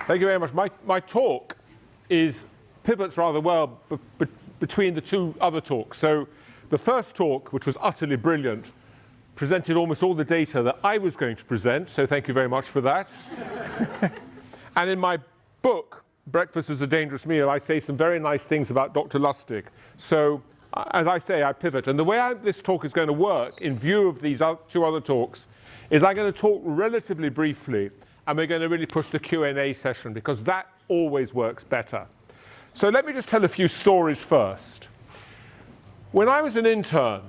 Thank you very much. My talk pivots rather well between the two other talks. So the first talk, which was utterly brilliant, presented almost all the data that I was going to present, so thank you very much for that. And in my book, Breakfast is a Dangerous Meal, I say some very nice things about Dr. Lustig. So, as I say, I pivot. And the way this talk is going to work, in view of these two other talks, is I'm going to talk relatively briefly, and we're going to really push the Q&A session, because that always works better. So let me just tell a few stories first. When I was an intern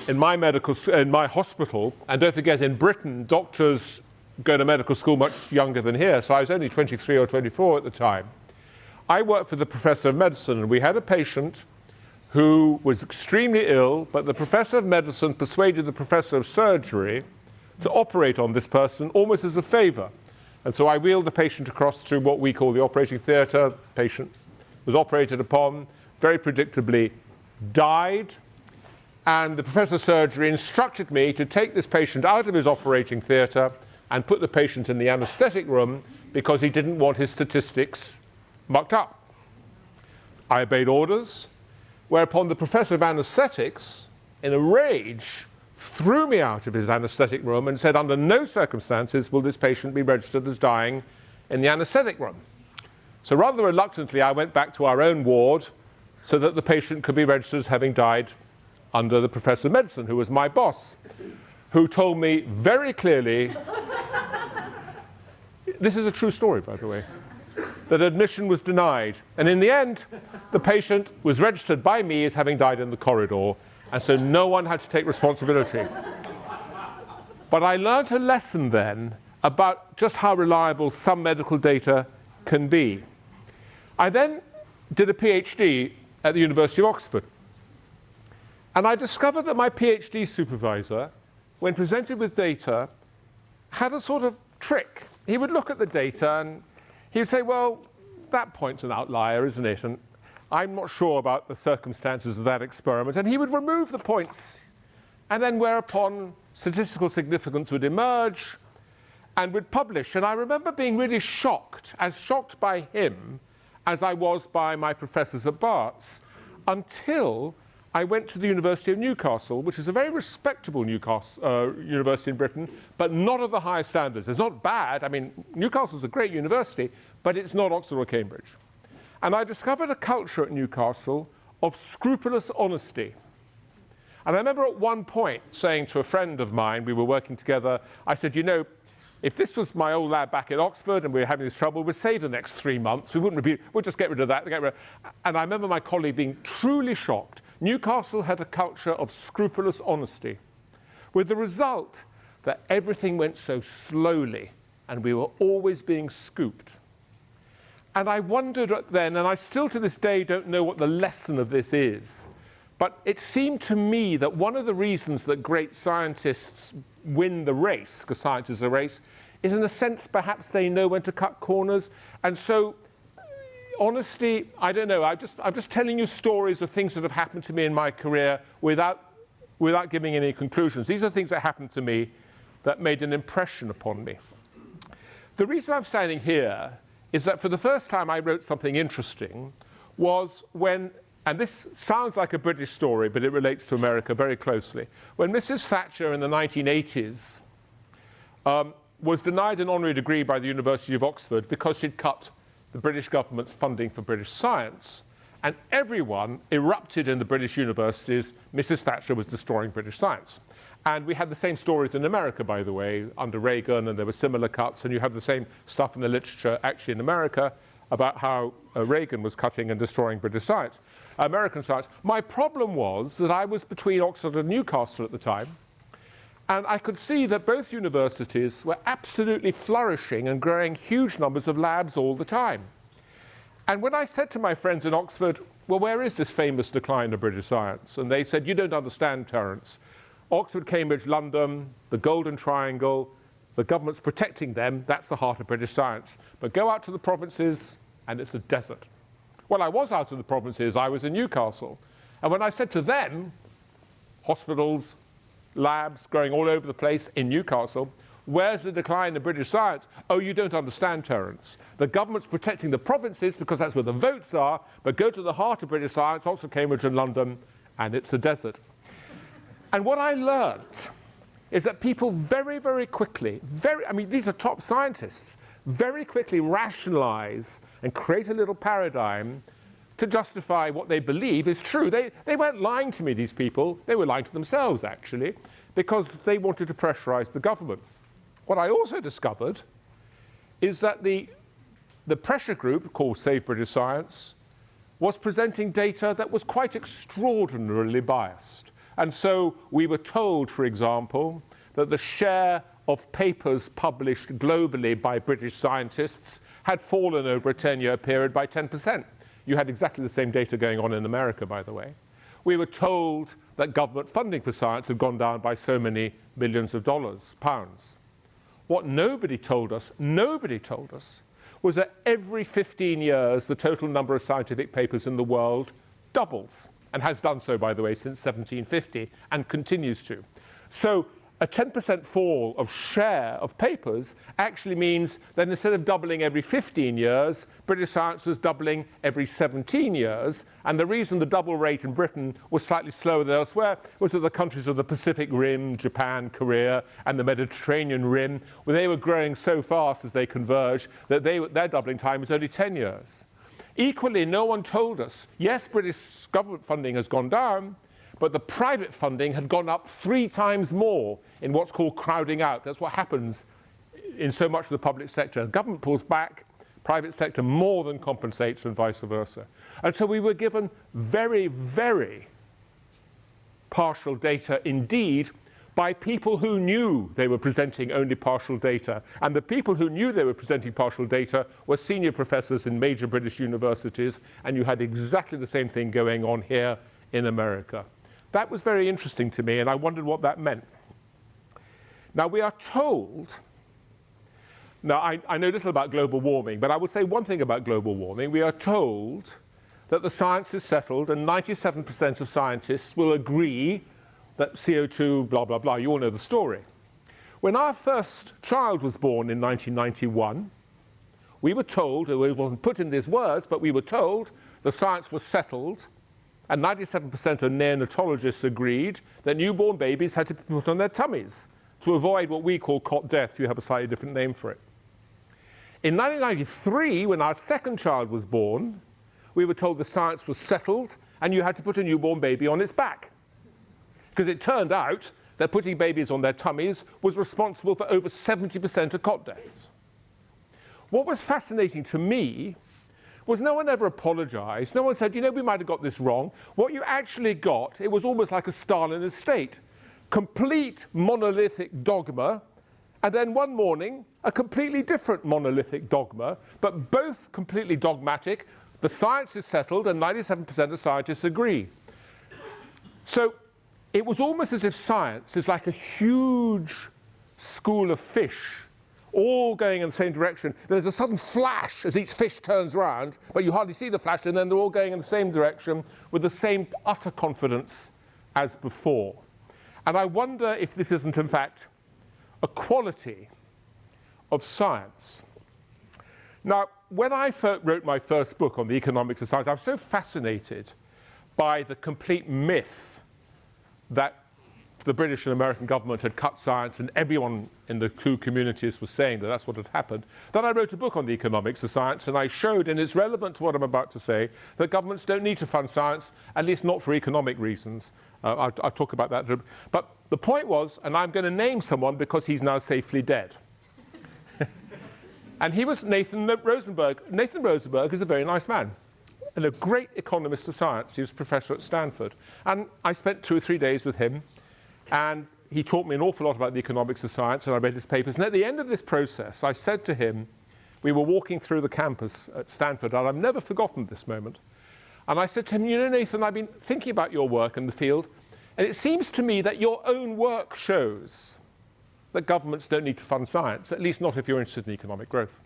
in my hospital, and don't forget, in Britain, doctors go to medical school much younger than here, so I was only 23 or 24 at the time. I worked for the professor of medicine, and we had a patient who was extremely ill, but the professor of medicine persuaded the professor of surgery to operate on this person almost as a favor. And so I wheeled the patient across to what we call the operating theater. The patient was operated upon, very predictably died, and the professor of surgery instructed me to take this patient out of his operating theater and put the patient in the anesthetic room because he didn't want his statistics mucked up. I obeyed orders, whereupon the professor of anesthetics, in a rage, threw me out of his anesthetic room and said, under no circumstances will this patient be registered as dying in the anesthetic room. So rather reluctantly, I went back to our own ward so that the patient could be registered as having died under the professor of medicine, who was my boss, who told me very clearly, this is a true story, by the way, that admission was denied. And in the end, the patient was registered by me as having died in the corridor, and so no one had to take responsibility. But I learned a lesson then about just how reliable some medical data can be. I then did a PhD at the University of Oxford. And I discovered that my PhD supervisor, when presented with data, had a sort of trick. He would look at the data and he would say, well, that point's an outlier, isn't it? And I'm not sure about the circumstances of that experiment. And he would remove the points, and then whereupon statistical significance would emerge and would publish. And I remember being really shocked, as shocked by him as I was by my professors at Barts, until I went to the University of Newcastle, which is a very respectable university in Britain, but not of the highest standards. It's not bad. I mean, Newcastle's a great university, but it's not Oxford or Cambridge. And I discovered a culture at Newcastle of scrupulous honesty. And I remember at one point saying to a friend of mine, we were working together, I said, you know, if this was my old lab back at Oxford and we were having this trouble, we'd save the next 3 months. We wouldn't repeat, we'd just get rid of that. And I remember my colleague being truly shocked. Newcastle had a culture of scrupulous honesty, with the result that everything went so slowly and we were always being scooped. And I wondered then, and I still to this day don't know what the lesson of this is, but it seemed to me that one of the reasons that great scientists win the race, because science is a race, is in a sense perhaps they know when to cut corners. And so honesty, I don't know, I'm just telling you stories of things that have happened to me in my career without giving any conclusions. These are things that happened to me that made an impression upon me. The reason I'm standing here is that for the first time I wrote something interesting was when, and this sounds like a British story, but it relates to America very closely, when Mrs. Thatcher in the 1980s was denied an honorary degree by the University of Oxford because she'd cut the British government's funding for British science, and everyone erupted in the British universities. Mrs. Thatcher was destroying British science. And we had the same stories in America, by the way, under Reagan, and there were similar cuts, and you have the same stuff in the literature actually in America about how Reagan was cutting and destroying British science, American science. My problem was that I was between Oxford and Newcastle at the time, and I could see that both universities were absolutely flourishing and growing huge numbers of labs all the time. And when I said to my friends in Oxford, well, where is this famous decline of British science? And they said, you don't understand, Terence. Oxford, Cambridge, London, the Golden Triangle, the government's protecting them. That's the heart of British science. But go out to the provinces, and it's a desert. Well, I was out in the provinces. I was in Newcastle. And when I said to them, hospitals, labs growing all over the place in Newcastle, Where's the decline in British science? Oh, you don't understand, Terence. The government's protecting the provinces because that's where the votes are, but go to the heart of British science, Oxford, Cambridge and London, and it's a desert. And what I learned is that people very, very quickly, these are top scientists, very quickly rationalize and create a little paradigm to justify what they believe is true. They weren't lying to me, these people. They were lying to themselves, actually, because they wanted to pressurize the government. What I also discovered is that the pressure group, called Save British Science, was presenting data that was quite extraordinarily biased. And so we were told, for example, that the share of papers published globally by British scientists had fallen over a 10-year period by 10%. You had exactly the same data going on in America, by the way. We were told that government funding for science had gone down by so many millions of pounds. What nobody told us, was that every 15 years, the total number of scientific papers in the world doubles, and has done so, by the way, since 1750, and continues to. So a 10% fall of share of papers actually means that instead of doubling every 15 years, British science was doubling every 17 years. And the reason the double rate in Britain was slightly slower than elsewhere was that the countries of the Pacific Rim, Japan, Korea, and the Mediterranean Rim, well, they were growing so fast as they converged that their doubling time was only 10 years. Equally, no one told us, yes, British government funding has gone down, but the private funding had gone up 3 times more in what's called crowding out. That's what happens in so much of the public sector. Government pulls back, private sector more than compensates, and vice versa. And so we were given very, very partial data indeed by people who knew they were presenting only partial data. And the people who knew they were presenting partial data were senior professors in major British universities, and you had exactly the same thing going on here in America. That was very interesting to me, and I wondered what that meant. Now, we are told, I know little about global warming, but I will say one thing about global warming. We are told that the science is settled, and 97% of scientists will agree that CO2, blah, blah, blah. You all know the story. When our first child was born in 1991, we were told, it wasn't put in these words, but we were told the science was settled, and 97% of neonatologists agreed that newborn babies had to be put on their tummies to avoid what we call cot death. You have a slightly different name for it. In 1993, when our second child was born, we were told the science was settled and you had to put a newborn baby on its back. Because it turned out that putting babies on their tummies was responsible for over 70% of cot deaths. What was fascinating to me was no one ever apologized. No one said, you know, we might have got this wrong. What you actually got, it was almost like a Stalinist state. Complete monolithic dogma, and then one morning, a completely different monolithic dogma, but both completely dogmatic. The science is settled, and 97% of scientists agree. So it was almost as if science is like a huge school of fish, all going in the same direction. There's a sudden flash as each fish turns around, but you hardly see the flash, and then they're all going in the same direction with the same utter confidence as before. And I wonder if this isn't, in fact, a quality of science. Now, when I wrote my first book on the economics of science, I was so fascinated by the complete myth that the British and American government had cut science, and everyone in the two communities was saying that that's what had happened. Then I wrote a book on the economics of science, and I showed, and it's relevant to what I'm about to say, that governments don't need to fund science, at least not for economic reasons. I'll talk about that. But the point was, and I'm going to name someone because he's now safely dead. And he was Nathan Rosenberg. Nathan Rosenberg is a very nice man and a great economist of science. He was a professor at Stanford. And I spent 2 or 3 days with him, and he taught me an awful lot about the economics of science, and I read his papers. And at the end of this process, I said to him, we were walking through the campus at Stanford, and I've never forgotten this moment. And I said to him, you know, Nathan, I've been thinking about your work in the field, and it seems to me that your own work shows that governments don't need to fund science, at least not if you're interested in economic growth.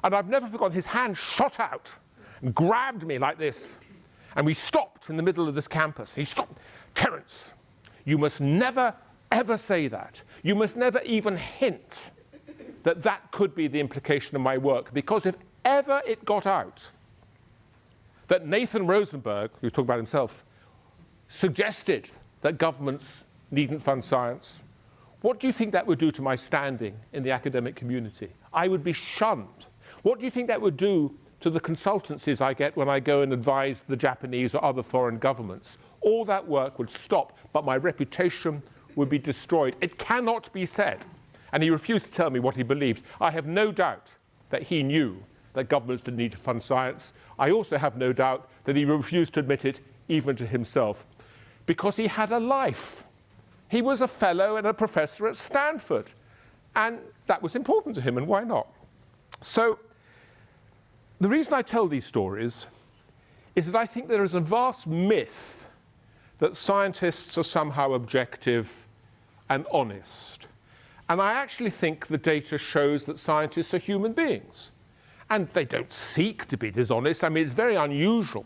And I've never forgotten, his hand shot out and grabbed me like this. And we stopped in the middle of this campus. He stopped. Terence, you must never, ever say that. You must never even hint that that could be the implication of my work, because if ever it got out that Nathan Rosenberg, who's talking about himself, suggested that governments needn't fund science, what do you think that would do to my standing in the academic community? I would be shunned. What do you think that would do to the consultancies I get when I go and advise the Japanese or other foreign governments? All that work would stop, but my reputation would be destroyed. It cannot be said. And he refused to tell me what he believed. I have no doubt that he knew that governments didn't need to fund science. I also have no doubt that he refused to admit it even to himself, because he had a life. He was a fellow and a professor at Stanford, and that was important to him, and why not? So the reason I tell these stories is that I think there is a vast myth that scientists are somehow objective and honest. And I actually think the data shows that scientists are human beings. And they don't seek to be dishonest. I mean, it's very unusual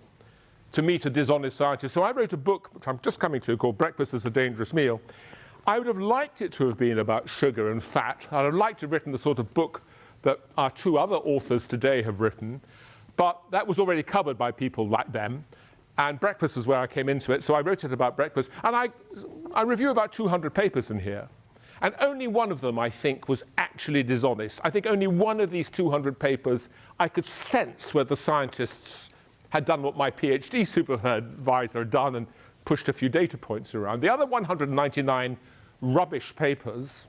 to meet a dishonest scientist. So I wrote a book, which I'm just coming to, called Breakfast is a Dangerous Meal. I would have liked it to have been about sugar and fat. I'd have liked to have written the sort of book that our two other authors today have written. But that was already covered by people like them. And breakfast is where I came into it. So I wrote it about breakfast. And I review about 200 papers in here. And only one of them, I think, was actually dishonest. I think only one of these 200 papers I could sense where the scientists had done what my PhD supervisor had done and pushed a few data points around. The other 199 rubbish papers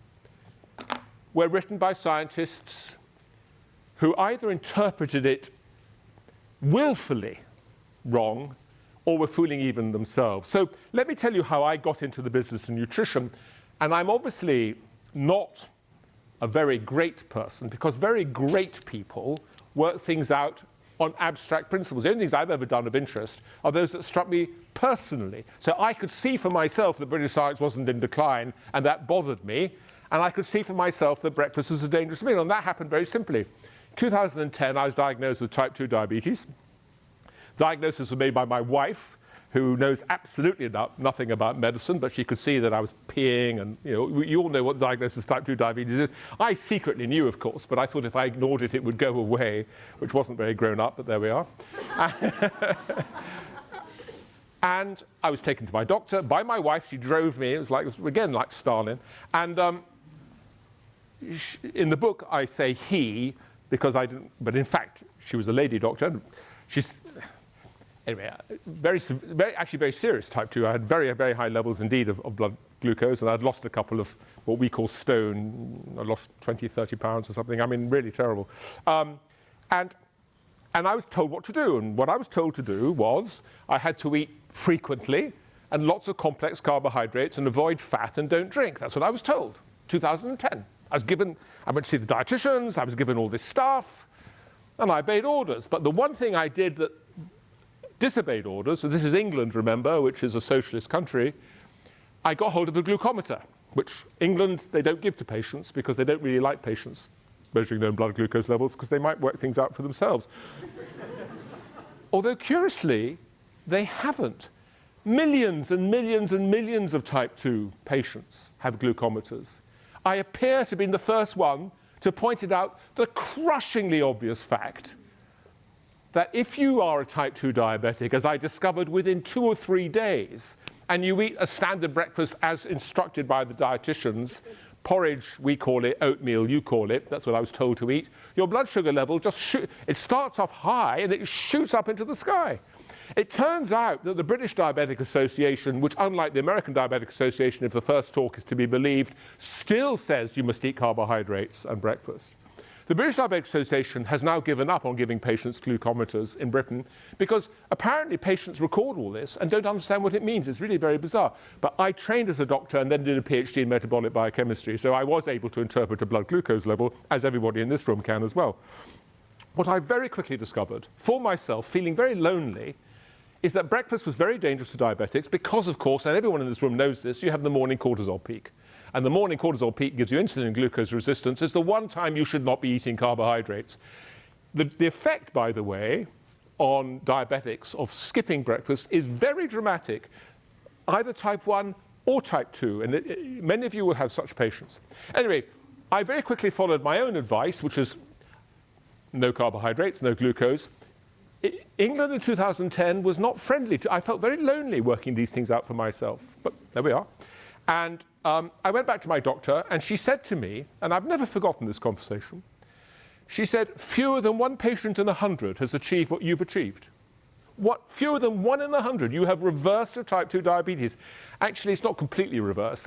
were written by scientists who either interpreted it willfully wrong or were fooling even themselves. So let me tell you how I got into the business of nutrition. And I'm obviously not a very great person, because very great people work things out on abstract principles. The only things I've ever done of interest are those that struck me personally. So I could see for myself that British science wasn't in decline, and that bothered me. And I could see for myself that breakfast was a dangerous meal. And that happened very simply. In 2010, I was diagnosed with type 2 diabetes. Diagnosis was made by my wife, who knows absolutely nothing about medicine, but she could see that I was peeing, and you all know what diagnosis type 2 diabetes is. I secretly knew, of course, but I thought if I ignored it, it would go away, which wasn't very grown up, but there we are. And I was taken to my doctor by my wife. She drove me. It was again like Stalin. And in the book, I say he, because I didn't, but in fact, she was a lady doctor. Anyway, actually very serious type 2. I had very, very high levels indeed of blood glucose, and I'd lost a couple of what we call stone. I lost 20, 30 pounds or something. I mean, really terrible. And I was told what to do. And what I was told to do was I had to eat frequently and lots of complex carbohydrates and avoid fat and don't drink. That's what I was told, 2010. I went to see the dietitians, I was given all this stuff, and I obeyed orders. But the one thing I did that disobeyed orders, so this is England, remember, which is a socialist country, I got hold of the glucometer, which England, they don't give to patients because they don't really like patients measuring their own blood glucose levels because they might work things out for themselves. Although, curiously, they haven't. Millions and millions and millions of type 2 patients have glucometers. I appear to be the first one to point out the crushingly obvious fact that if you are a type 2 diabetic, as I discovered within 2 or 3 days, and you eat a standard breakfast as instructed by the dietitians, porridge, we call it, oatmeal, you call it, that's what I was told to eat, your blood sugar level it starts off high and it shoots up into the sky. It turns out that the British Diabetic Association, which unlike the American Diabetic Association, if the first talk is to be believed, still says you must eat carbohydrates and breakfast. The British Diabetic Association has now given up on giving patients glucometers in Britain because apparently patients record all this and don't understand what it means. It's really very bizarre. But I trained as a doctor and then did a PhD in metabolic biochemistry, so I was able to interpret a blood glucose level, as everybody in this room can as well. What I very quickly discovered, for myself, feeling very lonely, is that breakfast was very dangerous to diabetics because, of course, and everyone in this room knows this, you have the morning cortisol peak. And the morning cortisol peak gives you insulin and glucose resistance. It's the one time you should not be eating carbohydrates. The effect, by the way, on diabetics of skipping breakfast is very dramatic. Either type 1 or type 2, and many of you will have such patients. Anyway, I very quickly followed my own advice, which is no carbohydrates, no glucose. England in 2010 was not friendly I felt very lonely working these things out for myself, but there we are. And I went back to my doctor, and she said to me, and I've never forgotten this conversation, she said, fewer than 1 patient in 100 has achieved what you've achieved. Fewer than 1 in 100, you have reversed your type 2 diabetes. Actually, it's not completely reversed.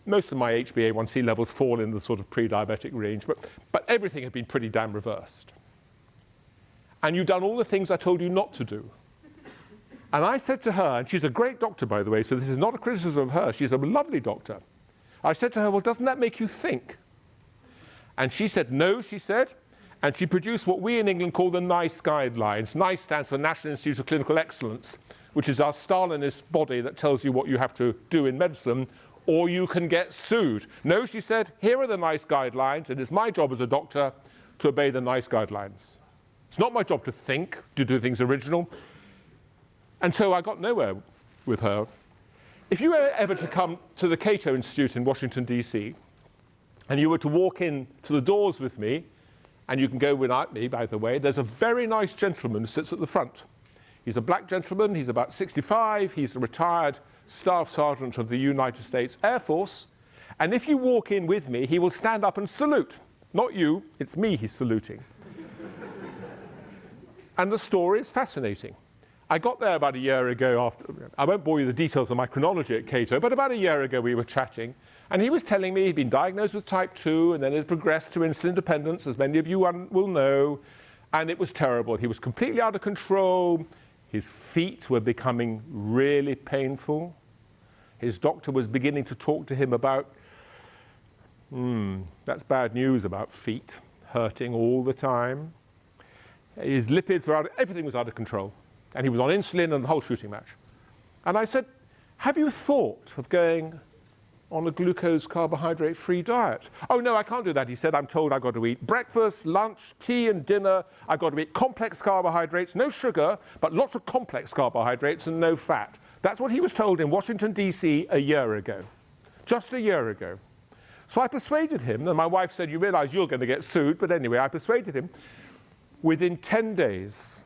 Most of my HbA1c levels fall in the sort of pre-diabetic range, but everything had been pretty damn reversed. And you've done all the things I told you not to do. And I said to her, and she's a great doctor, by the way, so this is not a criticism of her. She's a lovely doctor. I said to her, well, doesn't that make you think? And she said, no, she said. And she produced what we in England call the NICE guidelines. NICE stands for National Institute of Clinical Excellence, which is our Stalinist body that tells you what you have to do in medicine, or you can get sued. No, she said, here are the NICE guidelines, and it's my job as a doctor to obey the NICE guidelines. It's not my job to think, to do things original. And so I got nowhere with her. If you were ever to come to the Cato Institute in Washington, D.C., and you were to walk in to the doors with me, and you can go without me, by the way, there's a very nice gentleman who sits at the front. He's a black gentleman, he's about 65, he's a retired staff sergeant of the United States Air Force, and if you walk in with me, he will stand up and salute. Not you, it's me he's saluting. And the story is fascinating. I got there about a year ago I won't bore you with the details of my chronology at Cato, but about a year ago we were chatting, and he was telling me he'd been diagnosed with type 2, and then it progressed to insulin dependence, as many of you will know, and it was terrible. He was completely out of control. His feet were becoming really painful. His doctor was beginning to talk to him about, that's bad news about feet hurting all the time. His lipids were everything was out of control. And he was on insulin and the whole shooting match. And I said, have you thought of going on a glucose carbohydrate-free diet? Oh, no, I can't do that. He said, I'm told I've got to eat breakfast, lunch, tea, and dinner. I've got to eat complex carbohydrates, no sugar, but lots of complex carbohydrates and no fat. That's what he was told in Washington, D.C. a year ago, just a year ago. So I persuaded him, and my wife said, you realize you're going to get sued, but anyway, I persuaded him. Within 10 days,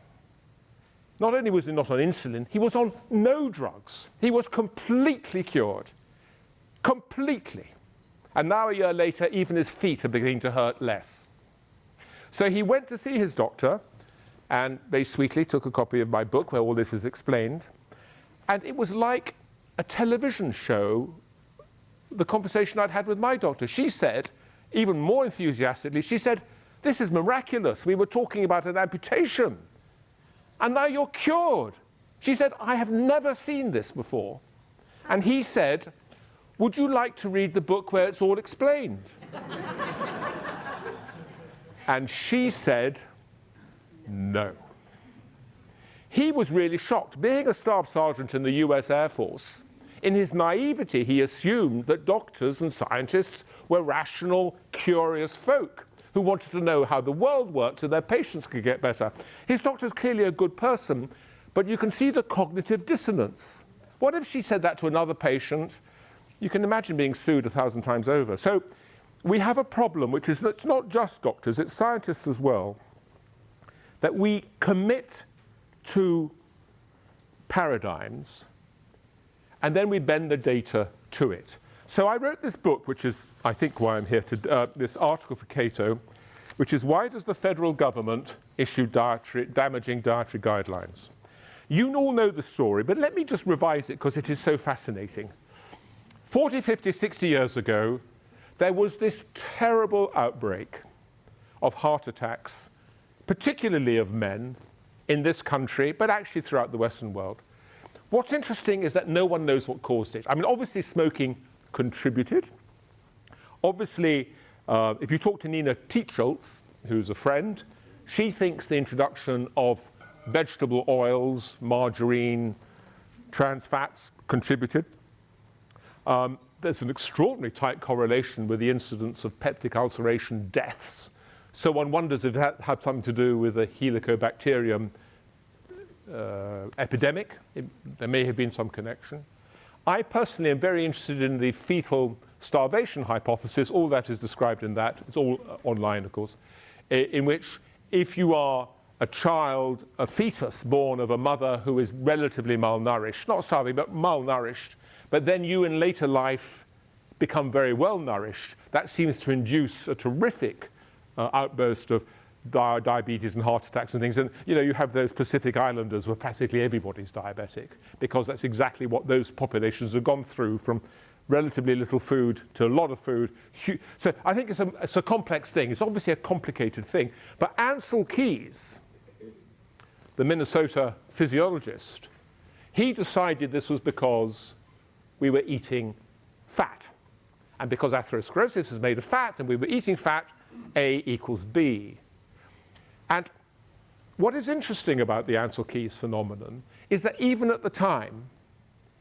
not only was he not on insulin, he was on no drugs. He was completely cured. Completely. And now a year later, even his feet are beginning to hurt less. So he went to see his doctor and very sweetly took a copy of my book where all this is explained. And it was like a television show, the conversation I'd had with my doctor. She said, even more enthusiastically, she said, this is miraculous. We were talking about an amputation. And now you're cured. She said, I have never seen this before. And he said, would you like to read the book where it's all explained? And she said, no. He was really shocked. Being a staff sergeant in the US Air Force, in his naivety, he assumed that doctors and scientists were rational, curious folk who wanted to know how the world worked so their patients could get better. His doctor's clearly a good person, but you can see the cognitive dissonance. What if she said that to another patient? You can imagine being sued 1,000 times over. So we have a problem, which is that it's not just doctors, it's scientists as well, that we commit to paradigms and then we bend the data to it. So I wrote this book, which is, I think, why I'm here, this article for Cato, which is Why Does the Federal Government Issue Damaging Dietary Guidelines? You all know the story, but let me just revise it because it is so fascinating. 40, 50, 60 years ago, there was this terrible outbreak of heart attacks, particularly of men in this country, but actually throughout the Western world. What's interesting is that no one knows what caused it. I mean, obviously smoking contributed. Obviously, if you talk to Nina Teicholz, who's a friend, she thinks the introduction of vegetable oils, margarine, trans fats contributed. There's an extraordinarily tight correlation with the incidence of peptic ulceration deaths. So one wonders if that had something to do with the Helicobacterium epidemic. There may have been some connection. I personally am very interested in the fetal starvation hypothesis. All that is described in that. It's all online, of course, in which if you are a child, a fetus born of a mother who is relatively malnourished, not starving, but malnourished, but then you in later life become very well nourished, that seems to induce a terrific outburst of diabetes and heart attacks and things. And you have those Pacific Islanders where practically everybody's diabetic, because that's exactly what those populations have gone through, from relatively little food to a lot of food. So I think it's a complex thing. It's obviously a complicated thing. But Ancel Keys, the Minnesota physiologist, he decided this was because we were eating fat. And because atherosclerosis is made of fat and we were eating fat, A equals B. And what is interesting about the Ancel Keys phenomenon is that even at the time,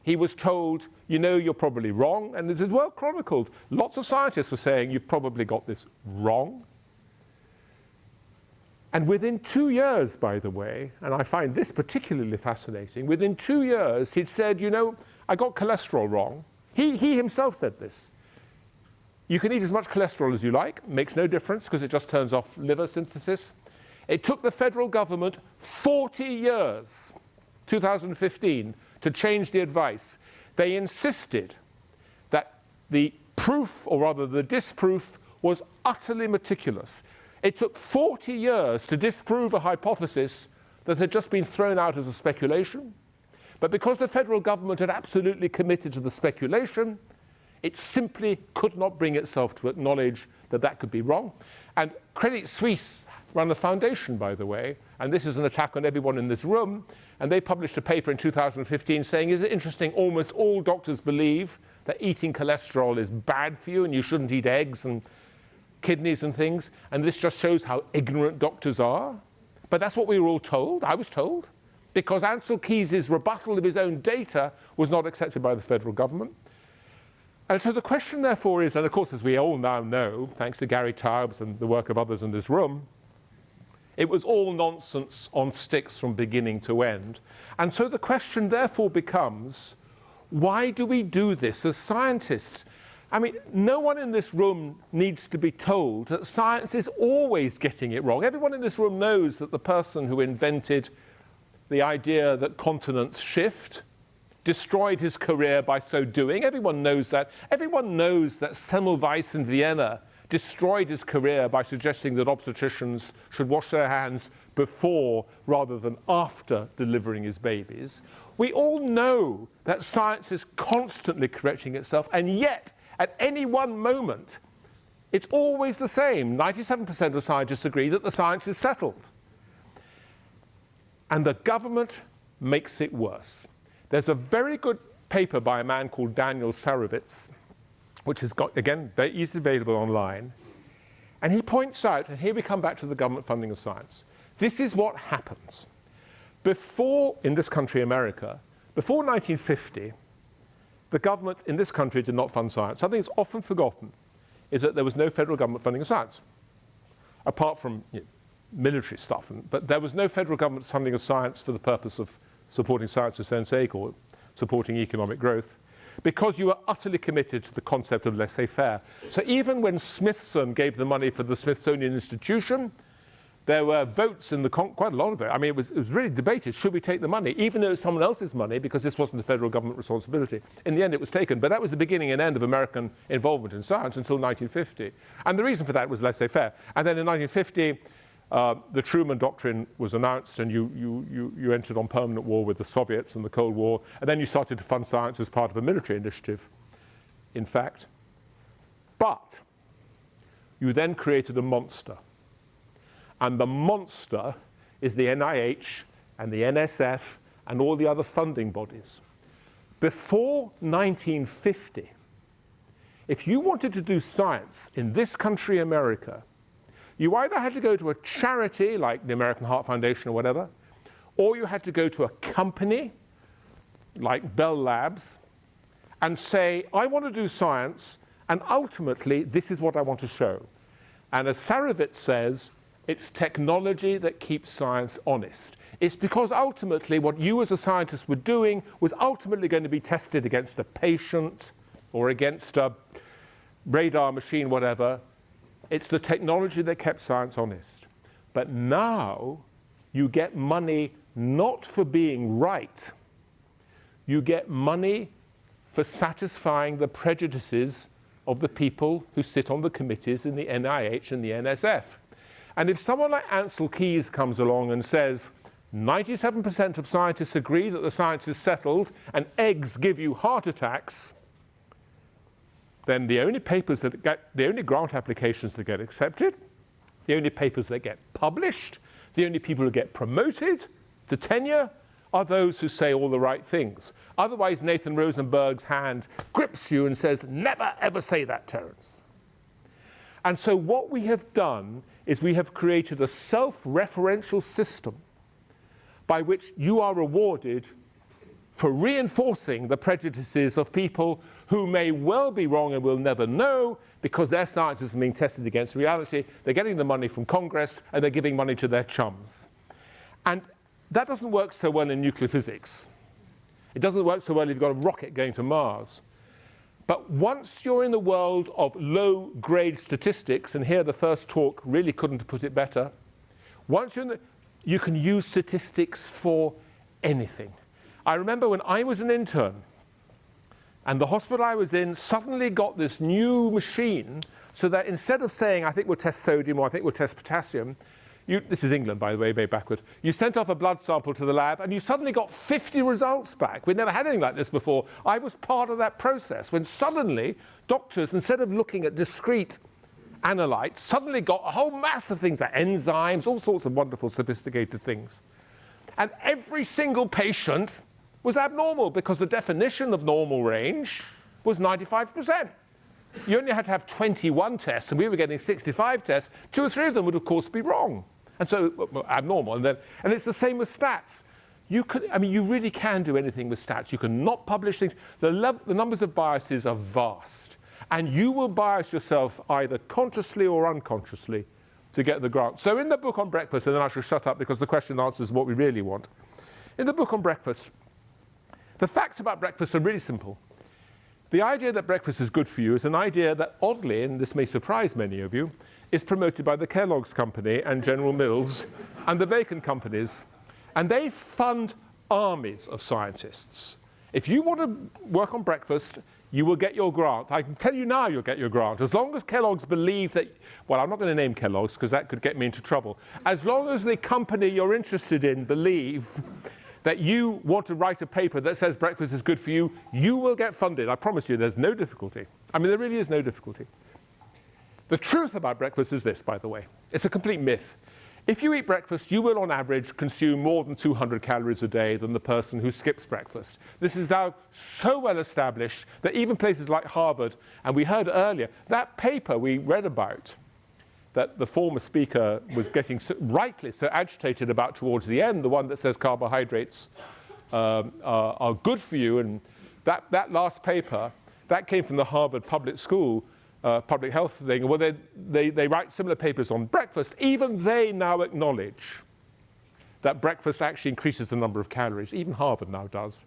he was told, you're probably wrong. And this is well chronicled. Lots of scientists were saying, you've probably got this wrong. And within 2 years, by the way, and I find this particularly fascinating, within 2 years, he'd said, I got cholesterol wrong. He himself said this. You can eat as much cholesterol as you like. Makes no difference because it just turns off liver synthesis. It took the federal government 40 years, 2015, to change the advice. They insisted that the proof, or rather the disproof, was utterly meticulous. It took 40 years to disprove a hypothesis that had just been thrown out as a speculation. But because the federal government had absolutely committed to the speculation, it simply could not bring itself to acknowledge that that could be wrong. And Credit Suisse run the foundation, by the way, and this is an attack on everyone in this room, and they published a paper in 2015 saying, is it interesting, almost all doctors believe that eating cholesterol is bad for you and you shouldn't eat eggs and kidneys and things, and this just shows how ignorant doctors are. But that's what we were all told. I was told, because Ancel Keys' rebuttal of his own data was not accepted by the federal government. And so the question, therefore, is, and of course, as we all now know, thanks to Gary Taubes and the work of others in this room, it was all nonsense on sticks from beginning to end. And so the question, therefore, becomes, why do we do this as scientists? I mean, no one in this room needs to be told that science is always getting it wrong. Everyone in this room knows that the person who invented the idea that continents shift destroyed his career by so doing. Everyone knows that. Everyone knows that Semmelweis in Vienna destroyed his career by suggesting that obstetricians should wash their hands before rather than after delivering his babies. We all know that science is constantly correcting itself, and yet, at any one moment, it's always the same. 97% of scientists agree that the science is settled. And the government makes it worse. There's a very good paper by a man called Daniel Sarevitz, which has got, again, very easily available online. And he points out, and here we come back to the government funding of science. This is what happens. Before, in this country, America, before 1950, the government in this country did not fund science. Something that's often forgotten is that there was no federal government funding of science, apart from military stuff. But there was no federal government funding of science for the purpose of supporting science for its own sake or supporting economic growth, because you were utterly committed to the concept of laissez-faire. So even when Smithson gave the money for the Smithsonian Institution, there were votes in quite a lot of it. I mean, it was really debated, should we take the money, even though it's someone else's money, because this wasn't the federal government responsibility. In the end, it was taken, but that was the beginning and end of American involvement in science until 1950. And the reason for that was laissez-faire. And then in 1950, the Truman Doctrine was announced, and you entered on permanent war with the Soviets and the Cold War, and then you started to fund science as part of a military initiative, in fact. But you then created a monster. And the monster is the NIH and the NSF and all the other funding bodies. Before 1950, if you wanted to do science in this country, America, you either had to go to a charity like the American Heart Foundation or whatever, or you had to go to a company like Bell Labs and say, I want to do science, and ultimately, this is what I want to show. And as Sarevitz says, it's technology that keeps science honest. It's because ultimately what you as a scientist were doing was ultimately going to be tested against a patient or against a radar machine, whatever. It's the technology that kept science honest. But now you get money not for being right. You get money for satisfying the prejudices of the people who sit on the committees in the NIH and the NSF. And if someone like Ancel Keys comes along and says, 97% of scientists agree that the science is settled and eggs give you heart attacks, then the only papers that the only grant applications that get accepted, the only papers that get published, the only people who get promoted to tenure are those who say all the right things. Otherwise, Nathan Rosenberg's hand grips you and says, never ever say that, Terence. And so what we have done is we have created a self-referential system by which you are rewarded for reinforcing the prejudices of people who may well be wrong and will never know because their science is being tested against reality. They're getting the money from Congress and they're giving money to their chums. And that doesn't work so well in nuclear physics. It doesn't work so well if you've got a rocket going to Mars. But once you're in the world of low-grade statistics, and here the first talk really couldn't have put it better, once you're in you can use statistics for anything. I remember when I was an intern, and the hospital I was in suddenly got this new machine so that instead of saying, I think we'll test sodium or I think we'll test potassium, this is England, by the way, very backward. You sent off a blood sample to the lab and you suddenly got 50 results back. We'd never had anything like this before. I was part of that process when suddenly doctors, instead of looking at discrete analytes, suddenly got a whole mass of things like enzymes, all sorts of wonderful, sophisticated things. And every single patient was abnormal because the definition of normal range was 95%. You only had to have 21 tests, and we were getting 65 tests. 2 or 3 of them would, of course, be wrong. And so, abnormal. And it's the same with stats. You really can do anything with stats. You can not publish things. The numbers of biases are vast. And you will bias yourself either consciously or unconsciously to get the grant. So in the book on breakfast, and then I shall shut up because the question answers what we really want. In the book on breakfast, the facts about breakfast are really simple. The idea that breakfast is good for you is an idea that, oddly, and this may surprise many of you, is promoted by the Kellogg's Company and General Mills and the bacon companies. And they fund armies of scientists. If you want to work on breakfast, you will get your grant. I can tell you now you'll get your grant. As long as Kellogg's believe that, well, I'm not going to name Kellogg's because that could get me into trouble. As long as the company you're interested in believe that you want to write a paper that says breakfast is good for you, you will get funded. I promise you, there's no difficulty. I mean, there really is no difficulty. The truth about breakfast is this, by the way. It's a complete myth. If you eat breakfast, you will, on average, consume more than 200 calories a day than the person who skips breakfast. This is now so well established that even places like Harvard, and we heard earlier, that paper we read about, that the former speaker was getting rightly so agitated about towards the end, the one that says carbohydrates are good for you, and that last paper, that came from the Harvard Public School public health thing. Well, they write similar papers on breakfast. Even they now acknowledge that breakfast actually increases the number of calories. Even Harvard now does.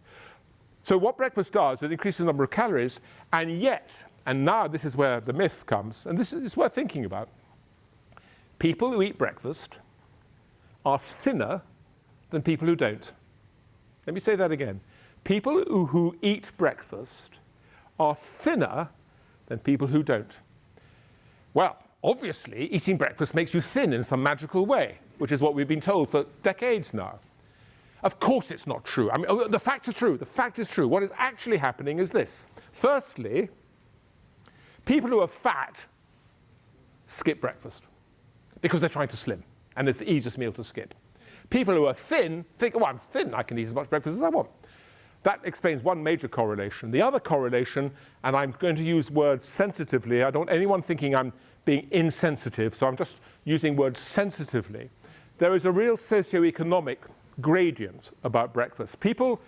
So what breakfast does, it increases the number of calories, and yet, and now this is where the myth comes, and this is worth thinking about. People who eat breakfast are thinner than people who don't. Let me say that again. People who eat breakfast are thinner than people who don't. Well, obviously, eating breakfast makes you thin in some magical way, which is what we've been told for decades now. Of course it's not true. I mean, the fact is true. The fact is true. What is actually happening is this. Firstly, people who are fat skip breakfast because they're trying to slim, and it's the easiest meal to skip. People who are thin think, oh, I'm thin, I can eat as much breakfast as I want. That explains one major correlation. The other correlation, and I'm going to use words sensitively, I don't want anyone thinking I'm being insensitive, so I'm just using words sensitively. There is a real socioeconomic gradient about breakfast. People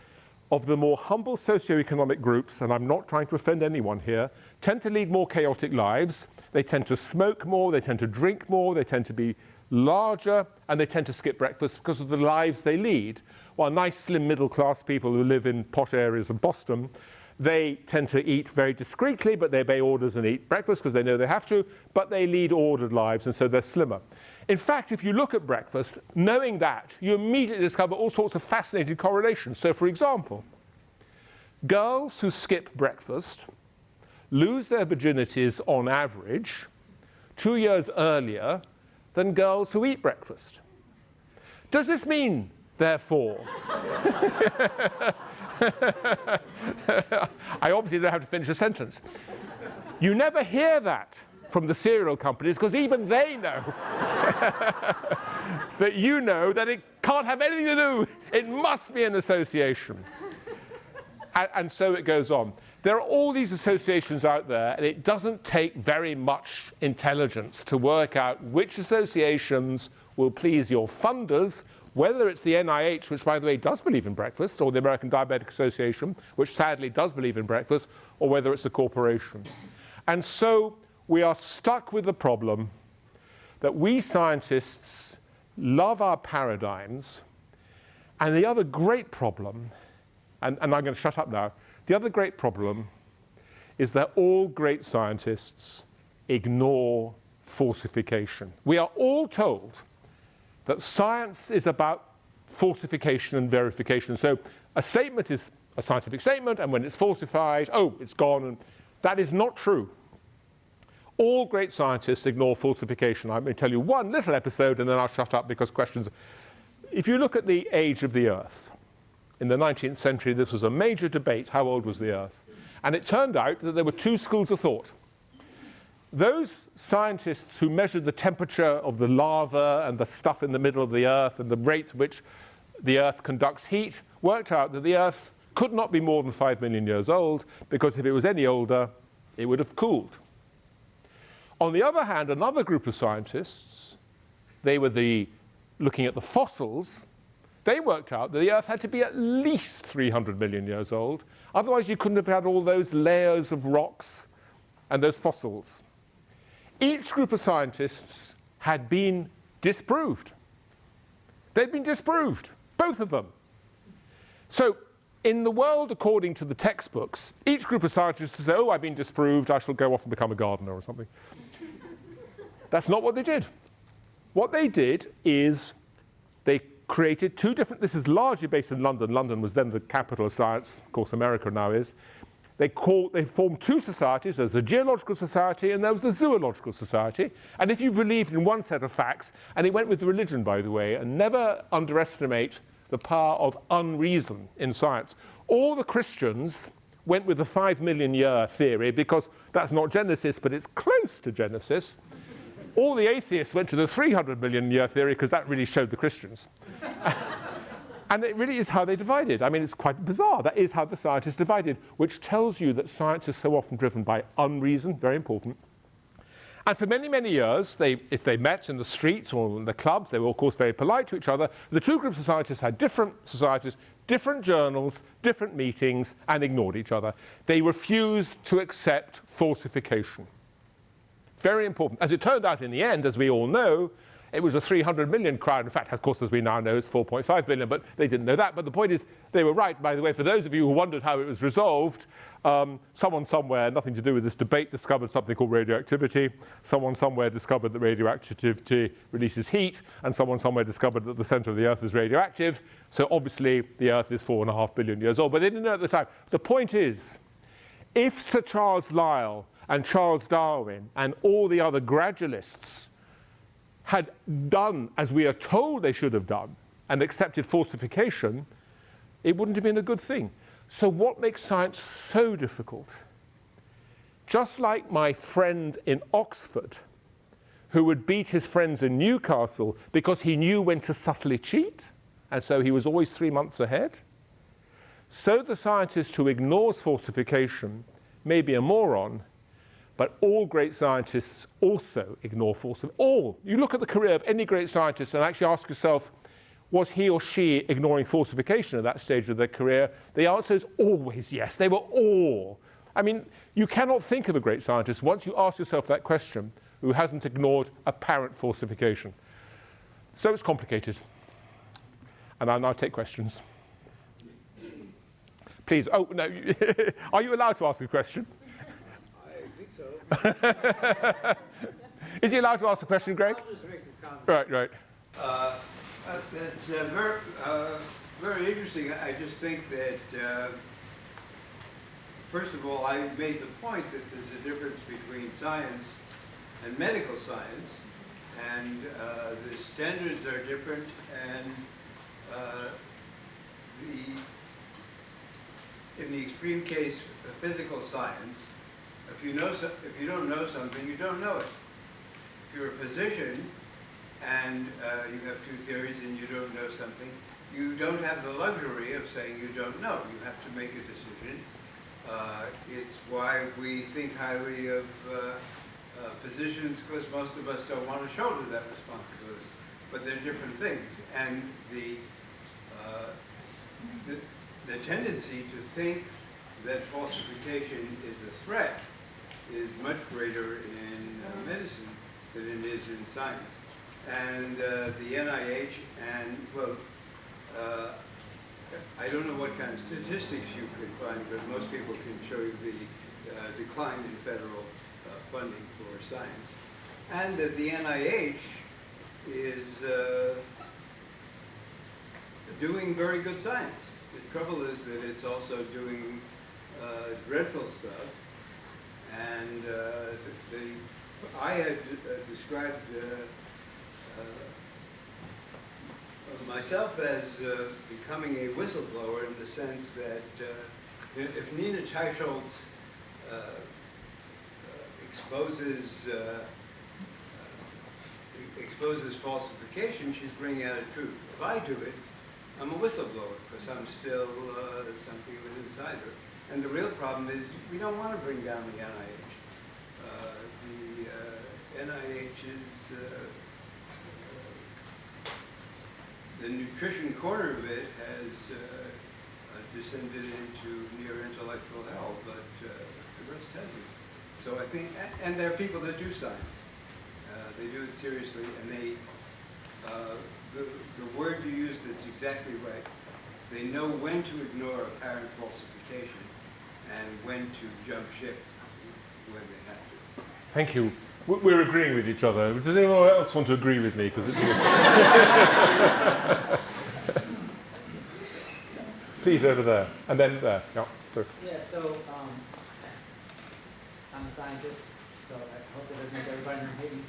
of the more humble socioeconomic groups, and I'm not trying to offend anyone here, tend to lead more chaotic lives. They tend to smoke more, they tend to drink more, they tend to be larger, and they tend to skip breakfast because of the lives they lead. While nice, slim, middle-class people who live in posh areas of Boston, they tend to eat very discreetly, but they obey orders and eat breakfast because they know they have to, but they lead ordered lives, and so they're slimmer. In fact, if you look at breakfast, knowing that, you immediately discover all sorts of fascinating correlations. So, for example, girls who skip breakfast lose their virginities on average 2 years earlier than girls who eat breakfast. Does this mean, therefore, I obviously don't have to finish a sentence. You never hear that from the cereal companies because even they know that you know that it can't have anything to do. It must be an association. And so it goes on. There are all these associations out there, and it doesn't take very much intelligence to work out which associations will please your funders, whether it's the NIH, which, by the way, does believe in breakfast, or the American Diabetic Association, which sadly does believe in breakfast, or whether it's a corporation. And so we are stuck with the problem that we scientists love our paradigms, and the other great problem, and I'm going to shut up now, the other great problem is that all great scientists ignore falsification. We are all told that science is about falsification and verification. So a statement is a scientific statement, and when it's falsified, oh, it's gone. And that is not true. All great scientists ignore falsification. I'm going to tell you one little episode, and then I'll shut up because questions. If you look at the age of the Earth, in the 19th century, this was a major debate, how old was the Earth? And it turned out that there were two schools of thought. Those scientists who measured the temperature of the lava and the stuff in the middle of the Earth and the rates at which the Earth conducts heat worked out that the Earth could not be more than 5 million years old, because if it was any older, it would have cooled. On the other hand, another group of scientists, they were looking at the fossils, they worked out that the Earth had to be at least 300 million years old. Otherwise, you couldn't have had all those layers of rocks and those fossils. Each group of scientists had been disproved. They'd been disproved, both of them. So in the world, according to the textbooks, each group of scientists say, oh, I've been disproved, I shall go off and become a gardener or something. That's not what they did. What they did is they created two different, this is largely based in London. London was then the capital of science, of course America now is. They formed two societies. There's the Geological Society and there was the Zoological Society. And if you believed in one set of facts, and it went with religion, by the way, and never underestimate the power of unreason in science. All the Christians went with the 5 million year theory because that's not Genesis, but it's close to Genesis. All the atheists went to the 300 million year theory because that really showed the Christians. And it really is how they divided. I mean, it's quite bizarre. That is how the scientists divided, which tells you that science is so often driven by unreason, very important. And for many, many years, if they met in the streets or in the clubs, they were, of course, very polite to each other. The two groups of scientists had different societies, different journals, different meetings, and ignored each other. They refused to accept falsification. Very important. As it turned out in the end, as we all know, it was a 300 million crowd. In fact, of course, as we now know, it's 4.5 billion, but they didn't know that. But the point is, they were right. By the way, for those of you who wondered how it was resolved, someone somewhere, nothing to do with this debate, discovered something called radioactivity. Someone somewhere discovered that radioactivity releases heat, and someone somewhere discovered that the center of the Earth is radioactive. So obviously, the Earth is 4.5 billion years old, but they didn't know at the time. The point is, if Sir Charles Lyell and Charles Darwin and all the other gradualists had done as we are told they should have done and accepted falsification, it wouldn't have been a good thing. So what makes science so difficult? Just like my friend in Oxford, who would beat his friends in Newcastle because he knew when to subtly cheat, and so he was always 3 months ahead, so the scientist who ignores falsification may be a moron, but all great scientists also ignore falsification. All. You look at the career of any great scientist and actually ask yourself, was he or she ignoring falsification at that stage of their career? The answer is always yes. They were all. I mean, you cannot think of a great scientist, once you ask yourself that question, who hasn't ignored apparent falsification. So it's complicated. And I'll now take questions. Please. Oh, no. Are you allowed to ask a question? I think so. Is he allowed to ask a question, Greg? I'll just make a comment. Right. That's very interesting. I just think that, first of all, I made the point that there's a difference between science and medical science, and the standards are different, and in the extreme case of physical science, if you don't know something, you don't know it. If you're a physician and you have two theories and you don't know something, you don't have the luxury of saying you don't know. You have to make a decision. It's why we think highly of physicians, because most of us don't want to shoulder that responsibility. But they're different things. And the tendency to think that falsification is a threat is much greater in medicine than it is in science. And the NIH and, well, I don't know what kind of statistics you could find, but most people can show you the decline in federal funding for science. And that the NIH is doing very good science. The trouble is that it's also doing dreadful stuff. And I had described myself as becoming a whistleblower in the sense that if Nina Teicholz exposes falsification, she's bringing out a truth. If I do it, I'm a whistleblower because I'm still something of an insider. And the real problem is we don't want to bring down the NIH. The NIH is the nutrition corner of it has descended into near intellectual hell, but the rest hasn't. So I think, and there are people that do science. They do it seriously, and they, the word you used that's exactly right. They know when to ignore apparent falsification and when to jump ship when they have to. Thank you. We're agreeing with each other. Does anyone else want to agree with me? Because it's please, over there, and then there. Yeah, so I'm a scientist, so I hope that doesn't make everybody in here hate me.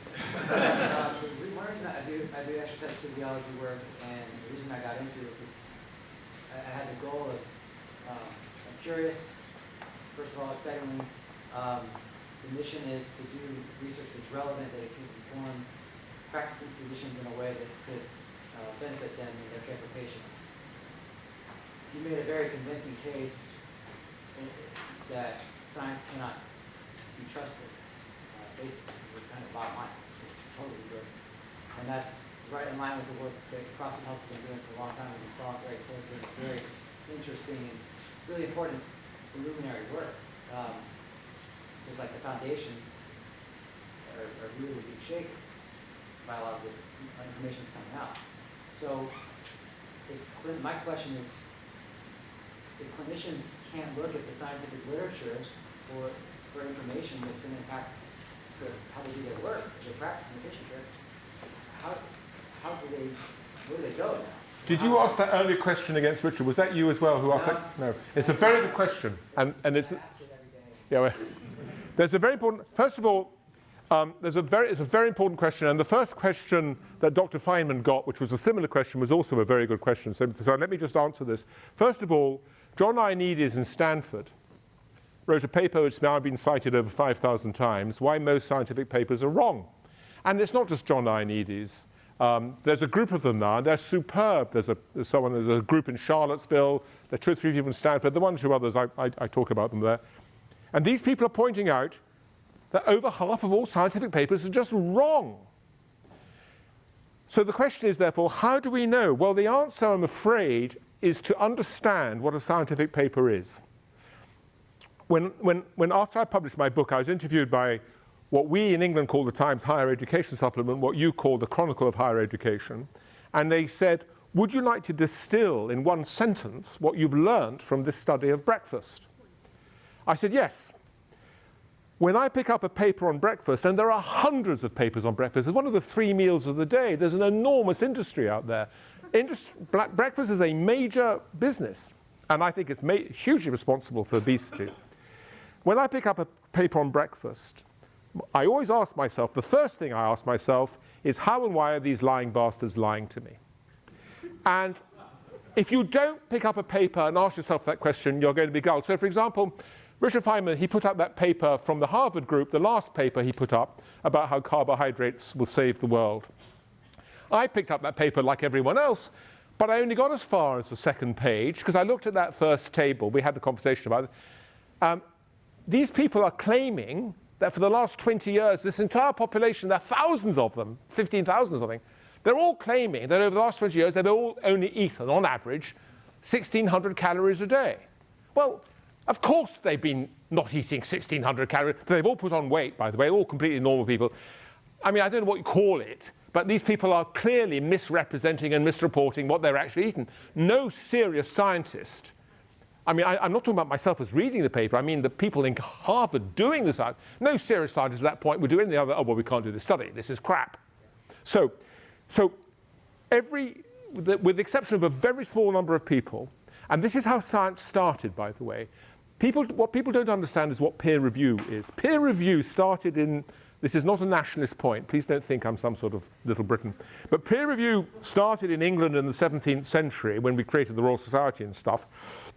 One reason I do exercise physiology work, and the reason I got into it was I had the goal of, I'm curious, first of all, secondly, the mission is to do research that's relevant, that it can inform practicing physicians in a way that could benefit them in their care for patients. You made a very convincing case that science cannot be trusted, basically. We're kind of bottom line. It's totally good. And that's right in line with the work that CrossFit Health has been doing for a long time. We've been following very closely. It's very interesting and really important preliminary work. So it's like the foundations are really being shaken by a lot of this information that's coming out. So my question is, if clinicians can't look at the scientific literature for information that's going to impact how they do their work, their practice in patient care, where do they go now? Did you ask that earlier question against Richard? Was that you as well who asked that? No. It's a very good question, and it's yeah. Well, there's a very important. First of all, it's a very important question, and the first question that Dr. Feynman got, which was a similar question, was also a very good question. So let me just answer this. First of all, John Ioannidis in Stanford wrote a paper which has now been cited over 5,000 times, Why Most Scientific Papers Are Wrong. And it's not just John Ioannidis. There's a group of them now, and they're superb. There's a group in Charlottesville. There are 2 or 3 people in Stanford. The 1 or 2 others, I talk about them there. And these people are pointing out that over half of all scientific papers are just wrong. So the question is, therefore, how do we know? Well, the answer, I'm afraid, is to understand what a scientific paper is. When after I published my book, I was interviewed by what we in England call the Times Higher Education Supplement, what you call the Chronicle of Higher Education. And they said, would you like to distill in one sentence what you've learned from this study of breakfast? I said, yes. When I pick up a paper on breakfast, and there are hundreds of papers on breakfast, it's one of the 3 meals of the day. There's an enormous industry out there. Breakfast is a major business, and I think it's hugely responsible for obesity. When I pick up a paper on breakfast, I always ask myself, the first thing I ask myself is, how and why are these lying bastards lying to me? And if you don't pick up a paper and ask yourself that question, you're going to be gulled. So, for example, Richard Feynman, he put up that paper from the Harvard group, the last paper he put up, about how carbohydrates will save the world. I picked up that paper like everyone else, but I only got as far as the second page, because I looked at that first table. We had the conversation about it. These people are claiming that for the last 20 years, this entire population, there are thousands of them, 15,000 or something, they're all claiming that over the last 20 years, they've all only eaten, on average, 1,600 calories a day. Well, of course they've been not eating 1,600 calories. They've all put on weight, by the way, all completely normal people. I mean, I don't know what you call it, but these people are clearly misrepresenting and misreporting what they're actually eating. No serious scientist, I mean, I'm not talking about myself as reading the paper, I mean the people in Harvard doing the science. No serious scientist at that point would do anything other than, oh, well, we can't do this study, this is crap. So with the exception of a very small number of people, and this is how science started, by the way, what people don't understand is what peer review is. Peer review started in, this is not a nationalist point, please don't think I'm some sort of Little Britain, but peer review started in England in the 17th century when we created the Royal Society and stuff.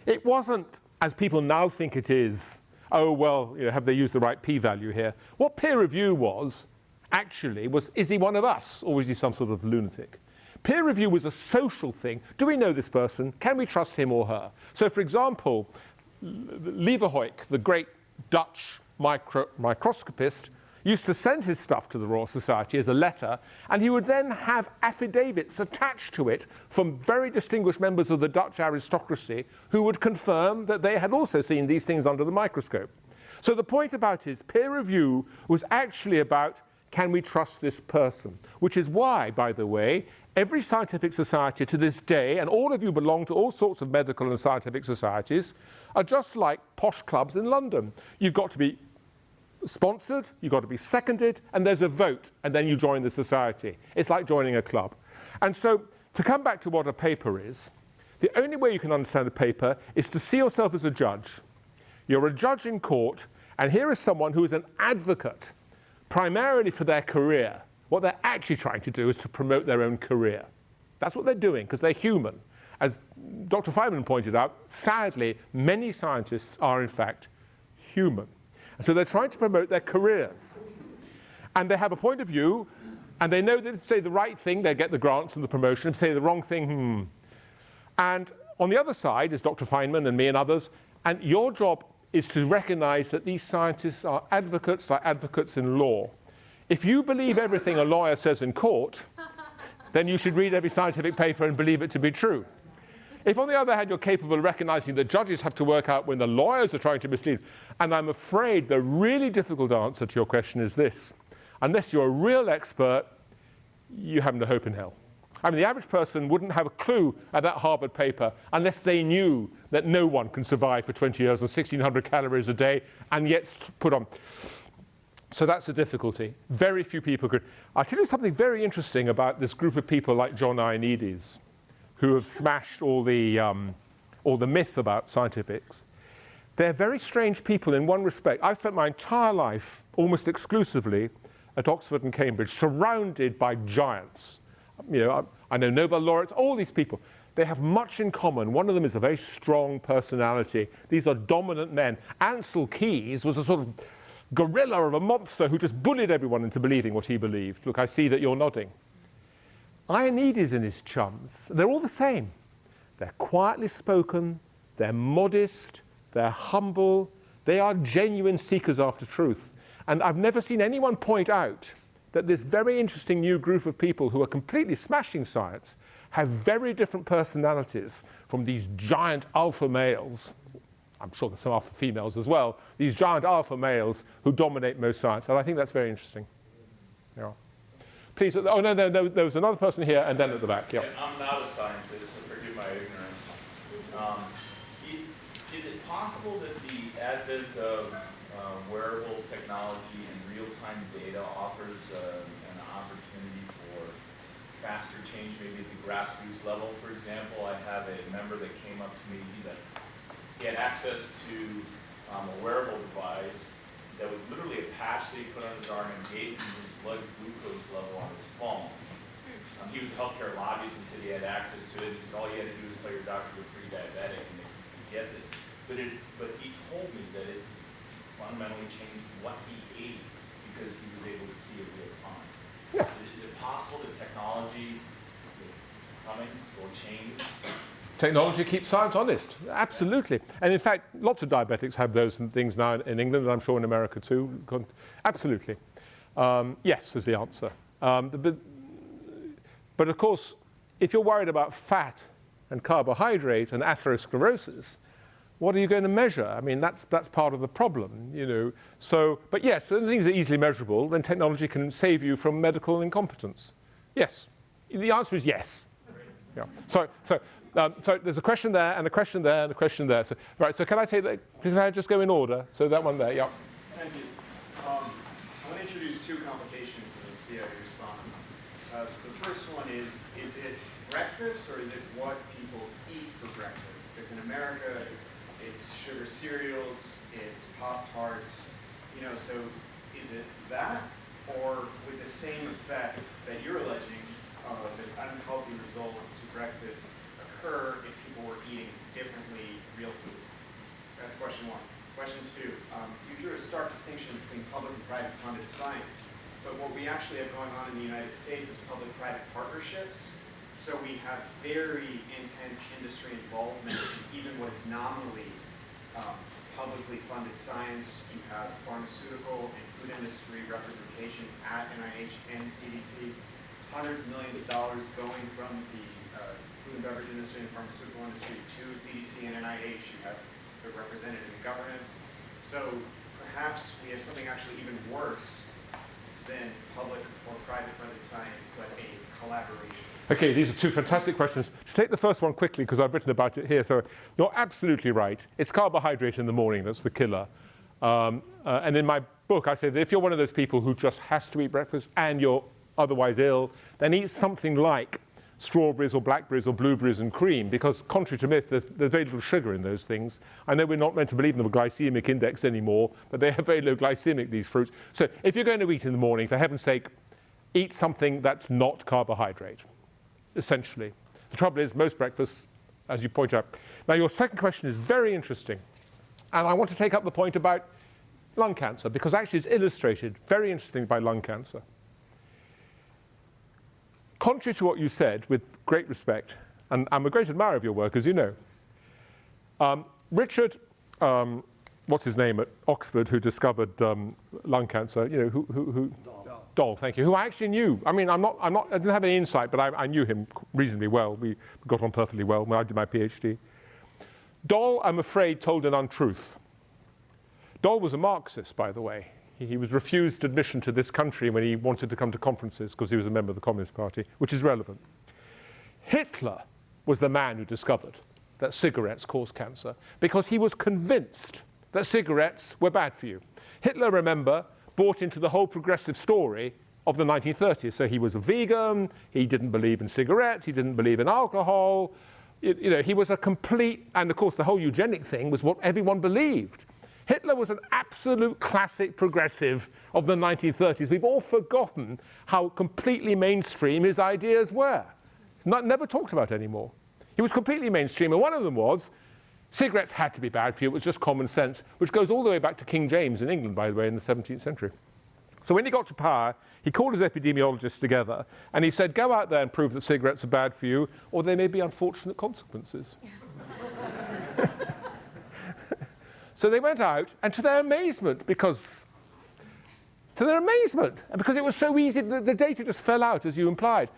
It wasn't, as people now think it is, oh, well, have they used the right p-value here? What peer review was, actually, was, is he one of us, or is he some sort of lunatic? Peer review was a social thing. Do we know this person? Can we trust him or her? So, for example, Leeuwenhoek, the great Dutch microscopist, used to send his stuff to the Royal Society as a letter, and he would then have affidavits attached to it from very distinguished members of the Dutch aristocracy who would confirm that they had also seen these things under the microscope. So the point about his peer review was actually about, can we trust this person? Which is why, by the way, every scientific society to this day, and all of you belong to all sorts of medical and scientific societies, are just like posh clubs in London. You've got to be sponsored, you've got to be seconded, and there's a vote, and then you join the society. It's like joining a club. And so, to come back to what a paper is, the only way you can understand a paper is to see yourself as a judge. You're a judge in court, and here is someone who is an advocate, primarily for their career. What they're actually trying to do is to promote their own career. That's what they're doing, because they're human. As Dr. Feynman pointed out, sadly, many scientists are in fact human. And so they're trying to promote their careers. And they have a point of view, and they know that if they say the right thing, they get the grants and the promotion. If they say the wrong thing, And on the other side is Dr. Feynman and me and others, and your job is to recognize that these scientists are advocates like advocates in law. If you believe everything a lawyer says in court, then you should read every scientific paper and believe it to be true. If, on the other hand, you're capable of recognizing that judges have to work out when the lawyers are trying to mislead, and I'm afraid the really difficult answer to your question is this: unless you're a real expert, you have no hope in hell. I mean, the average person wouldn't have a clue at that Harvard paper unless they knew that no one can survive for 20 years on 1,600 calories a day and yet put on. So that's the difficulty. Very few people could. I'll tell you something very interesting about this group of people like John Ioannidis, who have smashed all the myth about scientifics. They're very strange people in one respect. I've spent my entire life almost exclusively at Oxford and Cambridge, surrounded by giants. I know Nobel laureates, all these people. They have much in common. One of them is a very strong personality. These are dominant men. Ansel Keys was a sort of gorilla of a monster who just bullied everyone into believing what he believed. Look, I see that you're nodding. Ioannidis and his chums, they're all the same. They're quietly spoken, they're modest, they're humble, they are genuine seekers after truth. And I've never seen anyone point out that this very interesting new group of people who are completely smashing science have very different personalities from these giant alpha males I'm sure there's some alpha females as well, these giant alpha males who dominate most science. And I think that's very interesting. Yeah. Please, oh, no, there was another person here and then at the back. Yeah. I'm not a scientist, so forgive my ignorance. Is it possible that the advent of wearable technology and real-time data offers an opportunity for faster change, maybe at the grassroots level? For example, I have a member that came up to me. He had access to a wearable device that was literally a patch that he put on his arm and gauged his blood glucose level on his phone. He was a healthcare lobbyist and said he had access to it. He said all you had to do was tell your doctor you're pre-diabetic and they could get this. But he told me that it fundamentally changed what he ate because he was able to see it real time. Yeah. Is it possible that technology that's coming will change? Technology keeps science honest, absolutely. And in fact, lots of diabetics have those things now in England, and I'm sure in America too. Absolutely. Yes is the answer. But of course, if you're worried about fat and carbohydrate and atherosclerosis, what are you going to measure? I mean, that's part of the problem, you know. So, but yes, when things are easily measurable, then technology can save you from medical incompetence. Yes. The answer is yes. Yeah. So there's a question there, and a question there, and a question there. So, right, so can I just go in order? So that one there, yeah. Thank you. I want to introduce two complications and then see how you respond. The first one is it breakfast or is it what people eat for breakfast? Because in America, it's sugar cereals, it's Pop-Tarts, you know, so is it that? Or would the same effect that you're alleging of an unhealthy result to breakfast occur if people were eating differently real food? That's question one. Question two, you drew a stark distinction between public and private funded science, but what we actually have going on in the United States is public-private partnerships. So we have very intense industry involvement in even what is nominally publicly funded science. You have pharmaceutical and food industry representation at NIH and CDC. Hundreds of millions of dollars going from the food and beverage industry and pharmaceutical industry to CDC and NIH. You have they're represented in governance. So perhaps we have something actually even worse than public or private funded science, but a collaboration. Okay, these are two fantastic questions. To take the first one quickly, because I've written about it here. So you're absolutely right. It's carbohydrate in the morning that's the killer. And in my book, I say that if you're one of those people who just has to eat breakfast and you're otherwise ill, then eat something like strawberries or blackberries or blueberries and cream, because contrary to myth, there's very little sugar in those things. I know we're not meant to believe in the glycemic index anymore, but they have very low glycemic, these fruits. So if you're going to eat in the morning, for heaven's sake, eat something that's not carbohydrate, essentially. The trouble is, most breakfasts, as you point out. Now, your second question is very interesting, and I want to take up the point about lung cancer, because actually it's illustrated very interestingly by lung cancer. Contrary to what you said, with great respect, and I'm a great admirer of your work, as you know, Richard, what's his name at Oxford, who discovered lung cancer, you know, who Dole, thank you, who I actually knew. I mean, I didn't have any insight, but I knew him reasonably well. We got on perfectly well when I did my PhD. Dole, I'm afraid, told an untruth. Dole was a Marxist, by the way. He was refused admission to this country when he wanted to come to conferences because he was a member of the Communist Party, which is relevant. Hitler was the man who discovered that cigarettes cause cancer because he was convinced that cigarettes were bad for you. Hitler, remember, bought into the whole progressive story of the 1930s. So he was a vegan, he didn't believe in cigarettes, he didn't believe in alcohol. You know, he was a complete, and of course the whole eugenic thing was what everyone believed. Hitler was an absolute classic progressive of the 1930s. We've all forgotten how completely mainstream his ideas were. It's never talked about anymore. He was completely mainstream, and one of them was cigarettes had to be bad for you. It was just common sense, which goes all the way back to King James in England, by the way, in the 17th century. So when he got to power, he called his epidemiologists together, and he said, go out there and prove that cigarettes are bad for you, or there may be unfortunate consequences. So they went out, and to their amazement, because it was so easy, the data just fell out, as you implied.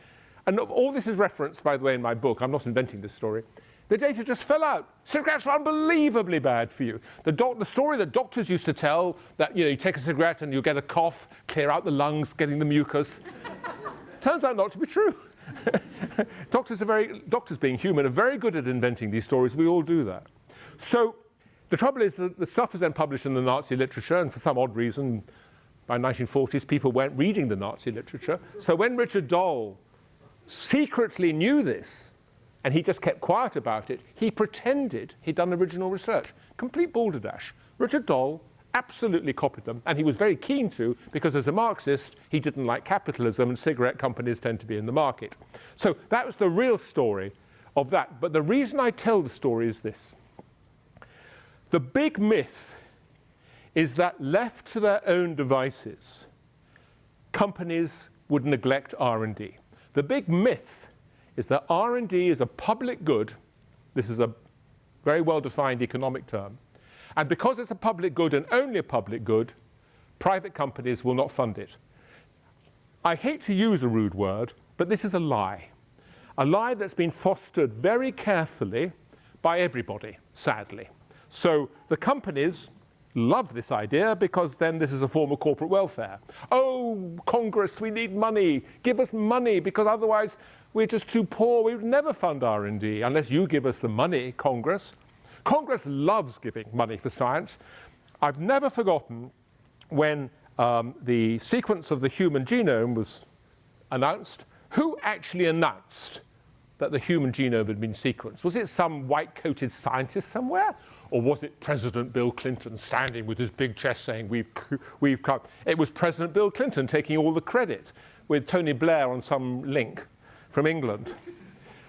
And all this is referenced, by the way, in my book. I'm not inventing this story. The data just fell out. Cigarettes are unbelievably bad for you. The story that doctors used to tell, that you take a cigarette and you get a cough, clear out the lungs, getting the mucus, turns out not to be true. Doctors being human, are very good at inventing these stories. We all do that. So the trouble is that the stuff was then published in the Nazi literature, and for some odd reason, by 1940s, people weren't reading the Nazi literature. So when Richard Doll secretly knew this, and he just kept quiet about it, he pretended he'd done original research. Complete balderdash. Richard Doll absolutely copied them, and he was very keen to, because as a Marxist, he didn't like capitalism, and cigarette companies tend to be in the market. So that was the real story of that. But the reason I tell the story is this. The big myth is that left to their own devices, companies would neglect R&D. The big myth is that R&D is a public good. This is a very well-defined economic term. And because it's a public good and only a public good, private companies will not fund it. I hate to use a rude word, but this is a lie. A lie that's been fostered very carefully by everybody, sadly. So the companies love this idea because then this is a form of corporate welfare. Oh, Congress, we need money. Give us money because otherwise we're just too poor. We would never fund R&D unless you give us the money, Congress. Congress loves giving money for science. I've never forgotten when the sequence of the human genome was announced. Who actually announced that the human genome had been sequenced? Was it some white-coated scientist somewhere? Or was it President Bill Clinton standing with his big chest saying, we've come? It was President Bill Clinton taking all the credit with Tony Blair on some link from England.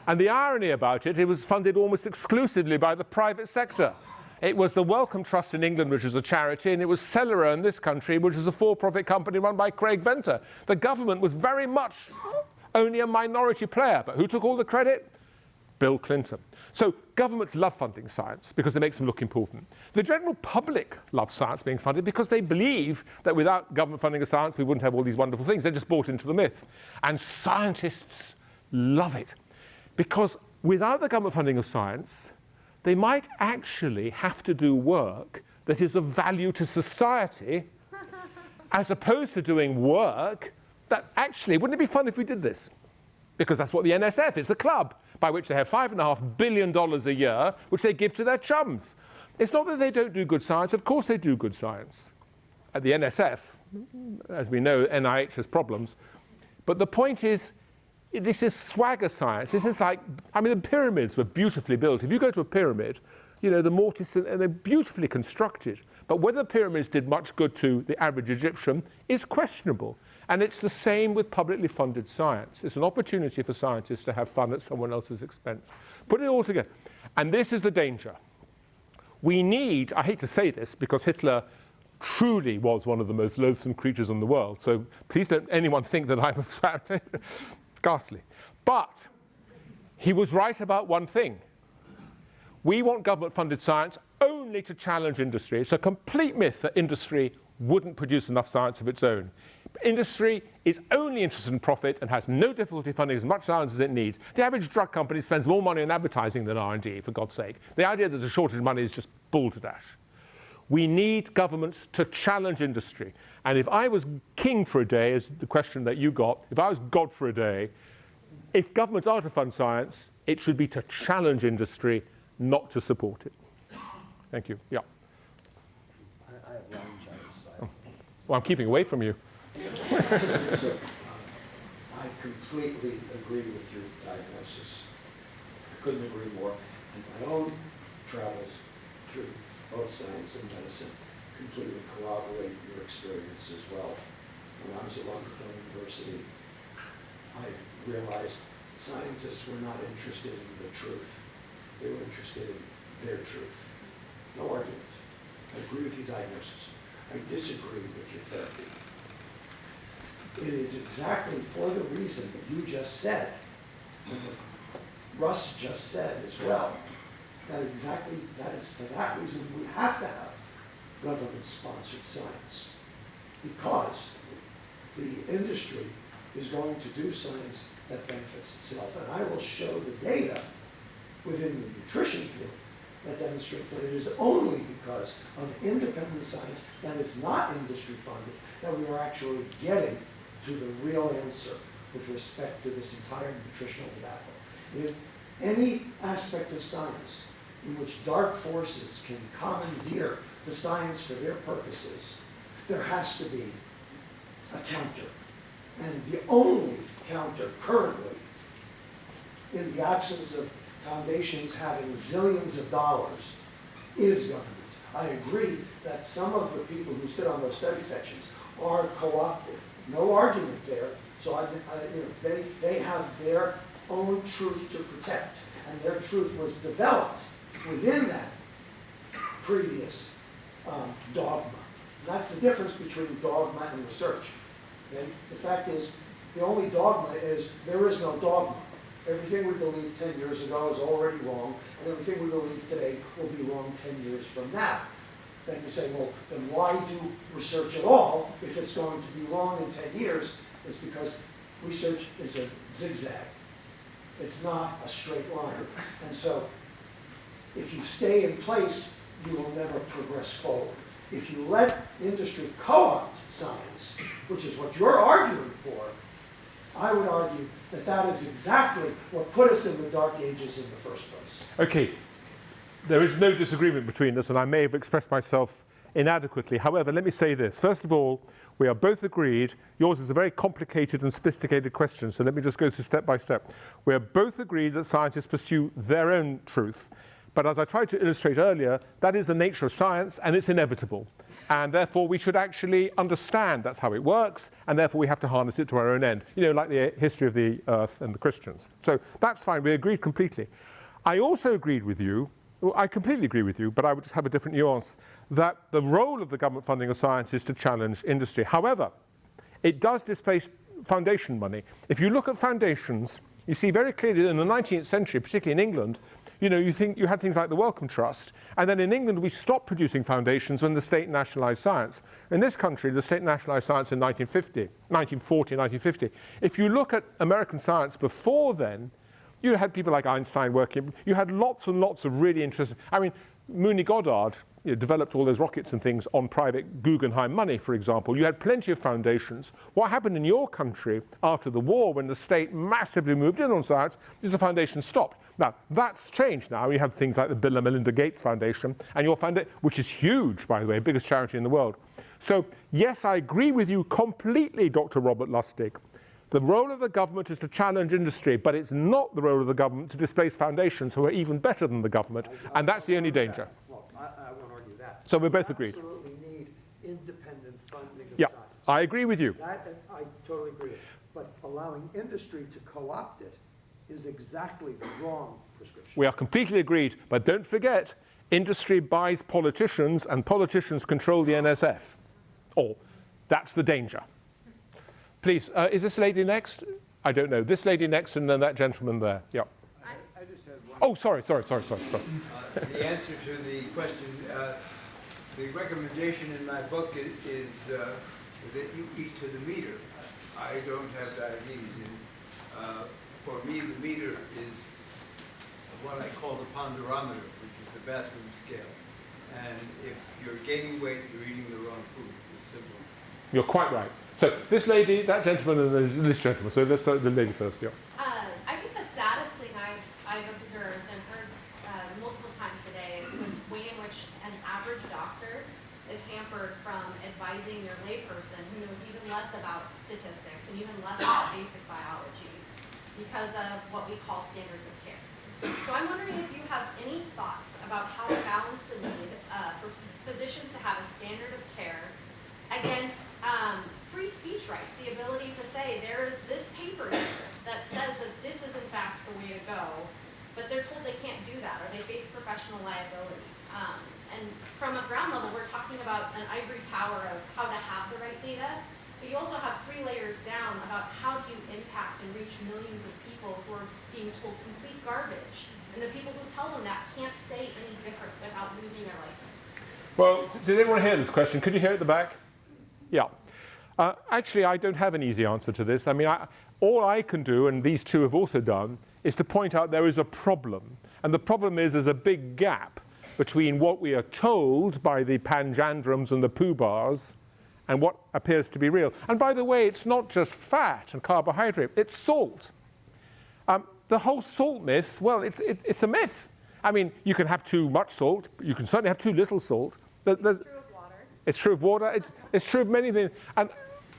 And the irony about it, it was funded almost exclusively by the private sector. It was the Wellcome Trust in England, which is a charity, and it was Celera in this country, which is a for-profit company run by Craig Venter. The government was very much only a minority player, but who took all the credit? Bill Clinton. So governments love funding science because it makes them look important. The general public loves science being funded because they believe that without government funding of science, we wouldn't have all these wonderful things. They're just bought into the myth. And scientists love it because without the government funding of science, they might actually have to do work that is of value to society as opposed to doing work that actually, wouldn't it be fun if we did this? Because that's what the NSF is, a club by which they have $5.5 billion a year, which they give to their chums. It's not that they don't do good science. Of course they do good science. At the NSF, as we know, NIH has problems. But the point is, this is swagger science. This is like, I mean, the pyramids were beautifully built. If you go to a pyramid, you know, the mortise, and they're beautifully constructed. But whether the pyramids did much good to the average Egyptian is questionable. And it's the same with publicly funded science. It's an opportunity for scientists to have fun at someone else's expense. Put it all together. And this is the danger. We need, I hate to say this, because Hitler truly was one of the most loathsome creatures in the world. So please don't anyone think that I'm a ghastly. But he was right about one thing. We want government-funded science only to challenge industry. It's a complete myth that industry wouldn't produce enough science of its own. Industry is only interested in profit and has no difficulty funding as much science as it needs. The average drug company spends more money on advertising than R&D, for God's sake. The idea that there's a shortage of money is just balderdash. We need governments to challenge industry. And if I was king for a day, is the question that you got, if I was God for a day, if governments are to fund science, it should be to challenge industry, not to support it. Thank you. Yeah. I have laryngitis. Well, I'm keeping away from you. So, I completely agree with your diagnosis. I couldn't agree more. And my own travels through both science and medicine completely corroborate your experience as well. When I was at Rockefeller University, I realized scientists were not interested in the truth. They were interested in their truth. No argument. I agree with your diagnosis. I disagree with your therapy. It is exactly for the reason that you just said, and what Russ just said as well, that exactly that is for that reason we have to have government-sponsored science. Because the industry is going to do science that benefits itself. And I will show the data within the nutrition field that demonstrates that it is only because of independent science that is not industry funded that we are actually getting to the real answer with respect to this entire nutritional debacle. In any aspect of science in which dark forces can commandeer the science for their purposes, there has to be a counter. And the only counter currently, in the absence of foundations having zillions of dollars, is government. I agree that some of the people who sit on those study sections are co-opted. No argument there. So they have their own truth to protect, and their truth was developed within that previous dogma. And that's the difference between dogma and research. Okay? The fact is, the only dogma is there is no dogma. Everything we believed 10 years ago is already wrong, and everything we believe today will be wrong 10 years from now. Then you say, well, then why do research at all if it's going to be wrong in 10 years? It's because research is a zigzag. It's not a straight line. And so if you stay in place, you will never progress forward. If you let industry co-opt science, which is what you're arguing for, I would argue that that is exactly what put us in the dark ages in the first place. Okay, there is no disagreement between us, and I may have expressed myself inadequately. However, let me say this. First of all, we are both agreed. Yours is a very complicated and sophisticated question, so let me just go through step by step. We are both agreed that scientists pursue their own truth. But as I tried to illustrate earlier, that is the nature of science, and it's inevitable. And therefore, we should actually understand that's how it works, and therefore we have to harness it to our own end, like the history of the earth and the Christians. So that's fine. We agreed completely. I also agreed with you, I completely agree with you, but I would just have a different nuance, that the role of the government funding of science is to challenge industry. However, it does displace foundation money. If you look at foundations, you see very clearly in the 19th century, particularly in England, you had things like the Wellcome Trust, and then in England we stopped producing foundations when the state nationalised science. In this country, the state nationalised science in 1940, 1950. If you look at American science before then, you had people like Einstein working. You had lots and lots of really interesting. Mooney Goddard developed all those rockets and things on private Guggenheim money, for example. You had plenty of foundations. What happened in your country after the war, when the state massively moved in on science, is the foundation stopped. Now, that's changed now. You have things like the Bill and Melinda Gates Foundation, and your foundation, which is huge, by the way, biggest charity in the world. So, yes, I agree with you completely, Dr. Robert Lustig. The role of the government is to challenge industry, but it's not the role of the government to displace foundations who are even better than the government, and that's the only danger. Well, I won't argue that. So we're both agreed. We absolutely need independent funding of Yeah, science. I agree with you. That I totally agree with. But allowing industry to co-opt it is exactly the wrong prescription. We are completely agreed, but don't forget, industry buys politicians, and politicians control the NSF. That's the danger. Please, is this lady next? I don't know. This lady next, and then that gentleman there. Yeah. I just had one. Oh, sorry. The answer to the question, the recommendation in my book is that you eat to the meter. I don't have diabetes, and for me the meter is what I call the ponderometer, which is the bathroom scale. And if you're gaining weight, you're eating the wrong food. It's simple. You're quite right. So this lady, that gentleman, and this gentleman. So let's start with the lady first. Yeah. I think the saddest thing I've observed and heard multiple times today is the way in which an average doctor is hampered from advising your layperson who knows even less about statistics and even less about basic biology because of what we call standards of care. So I'm wondering if you have any thoughts about how to balance the need for physicians to have a standard of care against free speech rights, the ability to say there is this paper here that says that this is in fact the way to go, but they're told they can't do that or they face professional liability. And from a ground level, we're talking about an ivory tower of how to have the right data, but you also have 3 layers down about how do you impact and reach millions of people who are being told complete garbage, and the people who tell them that can't say any different without losing their license. Well, did anyone hear this question? Could you hear it at the back? Yeah. Actually, I don't have an easy answer to this. I mean, all I can do, and these two have also done, is to point out there is a problem. And the problem is there's a big gap between what we are told by the panjandrums and the poobahs and what appears to be real. And by the way, it's not just fat and carbohydrate, it's salt. The whole salt myth, well, it's a myth. I mean, you can have too much salt, you can certainly have too little salt. It's true of water. It's true of water, it's true of many things. And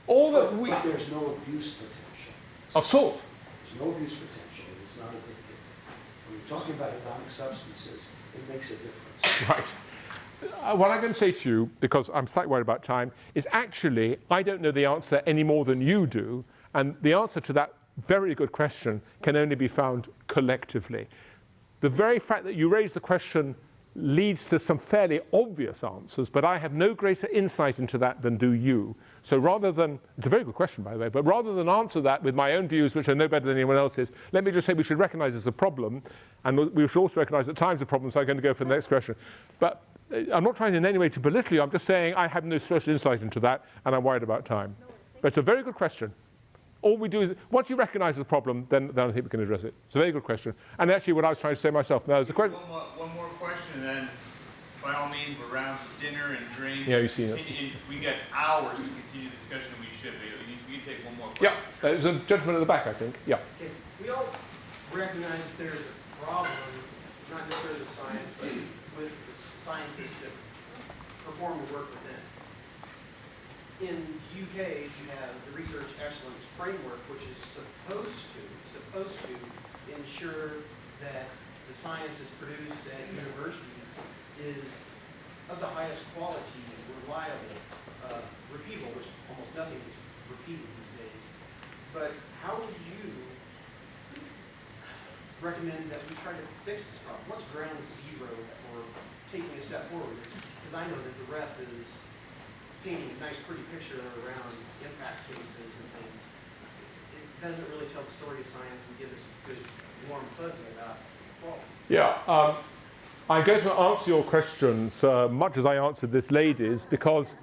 all that we... But there's no abuse potential. Of salt. There's no abuse potential, and it's not addictive. When you're talking about atomic substances, it makes a difference. Right. What I'm going to say to you, because I'm slightly worried about time, is actually I don't know the answer any more than you do, and the answer to that very good question can only be found collectively. The very fact that you raise the question leads to some fairly obvious answers, but I have no greater insight into that than do you. So rather than, it's a very good question by the way, but rather than answer that with my own views, which are no better than anyone else's, let me just say we should recognize it's a problem, and we should also recognize at times a problem, so I'm going to go for the next question. But I'm not trying in any way to belittle you, I'm just saying I have no special insight into that, and I'm worried about time. But it's a very good question. All we do is, once you recognize the problem, then I think we can address it. It's a very good question. And actually what I was trying to say myself, now there's a question. One more question, and then by all means, we're around for dinner and drinks. Yeah, you see it. We got hours to continue discussion, and we should, but we can take one more question. Yeah, there's a gentleman at the back, I think. Yeah. Okay, we all recognize there's a problem, not necessarily the science, but with the scientists that perform the work within. In the UK, you have the Research Excellence Framework, which is supposed to ensure that the science that's produced at universities is of the highest quality, reliable, repeatable, which almost nothing is repeated these days. But how would you recommend that we try to fix this problem? What's ground zero for taking a step forward? Because I know that the ref is painting a nice, pretty picture around impact cases and things. It doesn't really tell the story of science and give us a good, warm fuzzy about quality. Yeah, I'm going to answer your questions much as I answered this lady's, because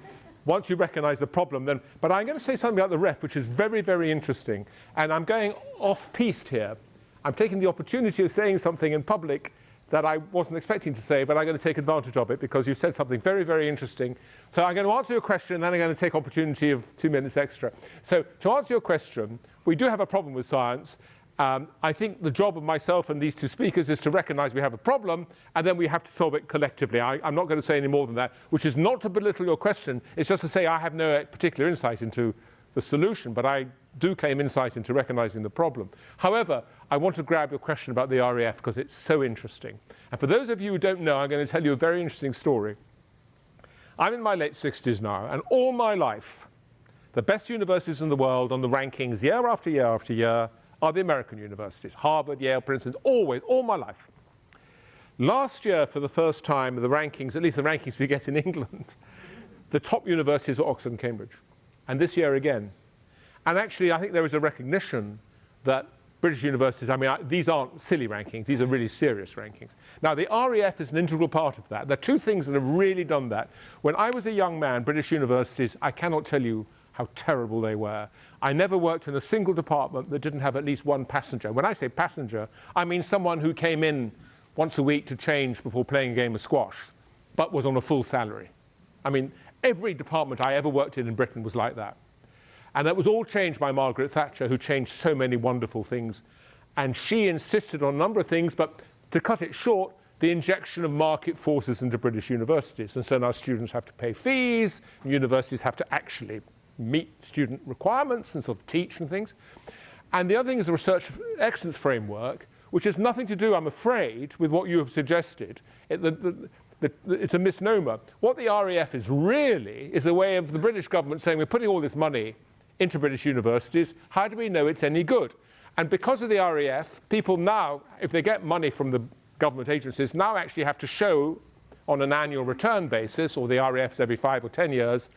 once you recognize the problem, then, but I'm going to say something about the ref, which is very, very interesting. And I'm going off-piste here. I'm taking the opportunity of saying something in public that I wasn't expecting to say, but I'm going to take advantage of it because you said something very, very interesting. So I'm going to answer your question, and then I'm going to take opportunity of 2 minutes extra. So to answer your question, we do have a problem with science. I think the job of myself and these two speakers is to recognize we have a problem, and then we have to solve it collectively. I'm not going to say any more than that, which is not to belittle your question. It's just to say I have no particular insight into the solution, but I do claim insight into recognizing the problem. However, I want to grab your question about the RAF because it's so interesting. And for those of you who don't know, I'm going to tell you a very interesting story. I'm in my late 60s now, and all my life, the best universities in the world on the rankings year after year after year are the American universities. Harvard, Yale, Princeton, always, all my life. Last year, for the first time, the rankings, at least the rankings we get in England, the top universities were Oxford and Cambridge. And this year again. And actually, I think there is a recognition that British universities, I mean, these aren't silly rankings, these are really serious rankings. Now, the RAF is an integral part of that. There are two things that have really done that. When I was a young man, British universities, I cannot tell you how terrible they were. I never worked in a single department that didn't have at least one passenger. When I say passenger, I mean someone who came in once a week to change before playing a game of squash, but was on a full salary. I mean, every department I ever worked in Britain was like that. And that was all changed by Margaret Thatcher, who changed so many wonderful things. And she insisted on a number of things, but to cut it short, the injection of market forces into British universities. And so now students have to pay fees, and universities have to actually meet student requirements and sort of teach and things. And the other thing is the Research Excellence Framework, which has nothing to do, I'm afraid, with what you have suggested. It's a misnomer. What the RAF is really is a way of the British government saying we're putting all this money into British universities. How do we know it's any good? And because of the RAF, people now, if they get money from the government agencies, now actually have to show on an annual return basis, or the RAFs every 5 or 10 years,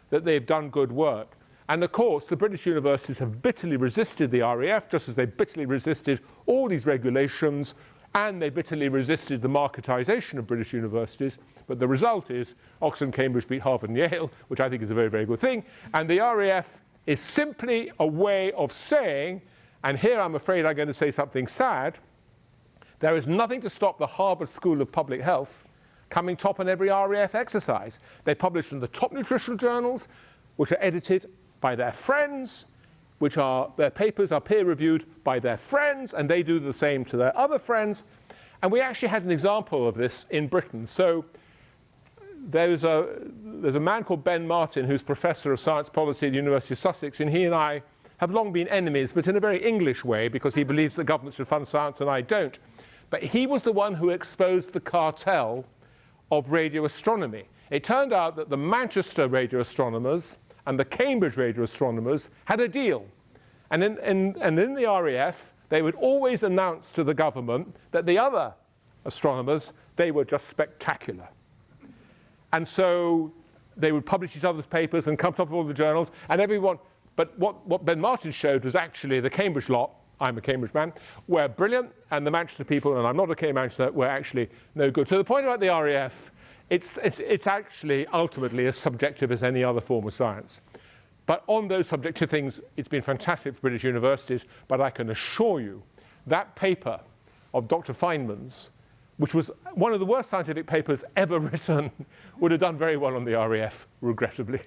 that they've done good work. And of course, the British universities have bitterly resisted the RAF, just as they bitterly resisted all these regulations. and they bitterly resisted the marketization of British universities. But the result is Oxford and Cambridge beat Harvard and Yale, which I think is a very, very good thing. And the RAF is simply a way of saying, and here I'm afraid I'm going to say something sad, there is nothing to stop the Harvard School of Public Health coming top on every RAF exercise. They publish in the top nutritional journals, which are edited by their friends, their papers are peer-reviewed by their friends, and they do the same to their other friends. And we actually had an example of this in Britain. So there's a man called Ben Martin, who's professor of science policy at the University of Sussex, and he and I have long been enemies, but in a very English way, because he believes that government should fund science and I don't. But he was the one who exposed the cartel of radio astronomy. It turned out that the Manchester radio astronomers and the Cambridge radio astronomers had a deal. And in the RAF, they would always announce to the government that the other astronomers, they were just spectacular. And so they would publish each other's papers and come top of all the journals, and everyone. But what Ben Martin showed was actually the Cambridge lot, I'm a Cambridge man, were brilliant, and the Manchester people, and I'm not a K Manchester, were actually no good. So the point about the RAF, it's actually ultimately as subjective as any other form of science. But on those subjective things, it's been fantastic for British universities, but I can assure you that paper of Dr. Feynman's, which was one of the worst scientific papers ever written, would have done very well on the RAF, regrettably.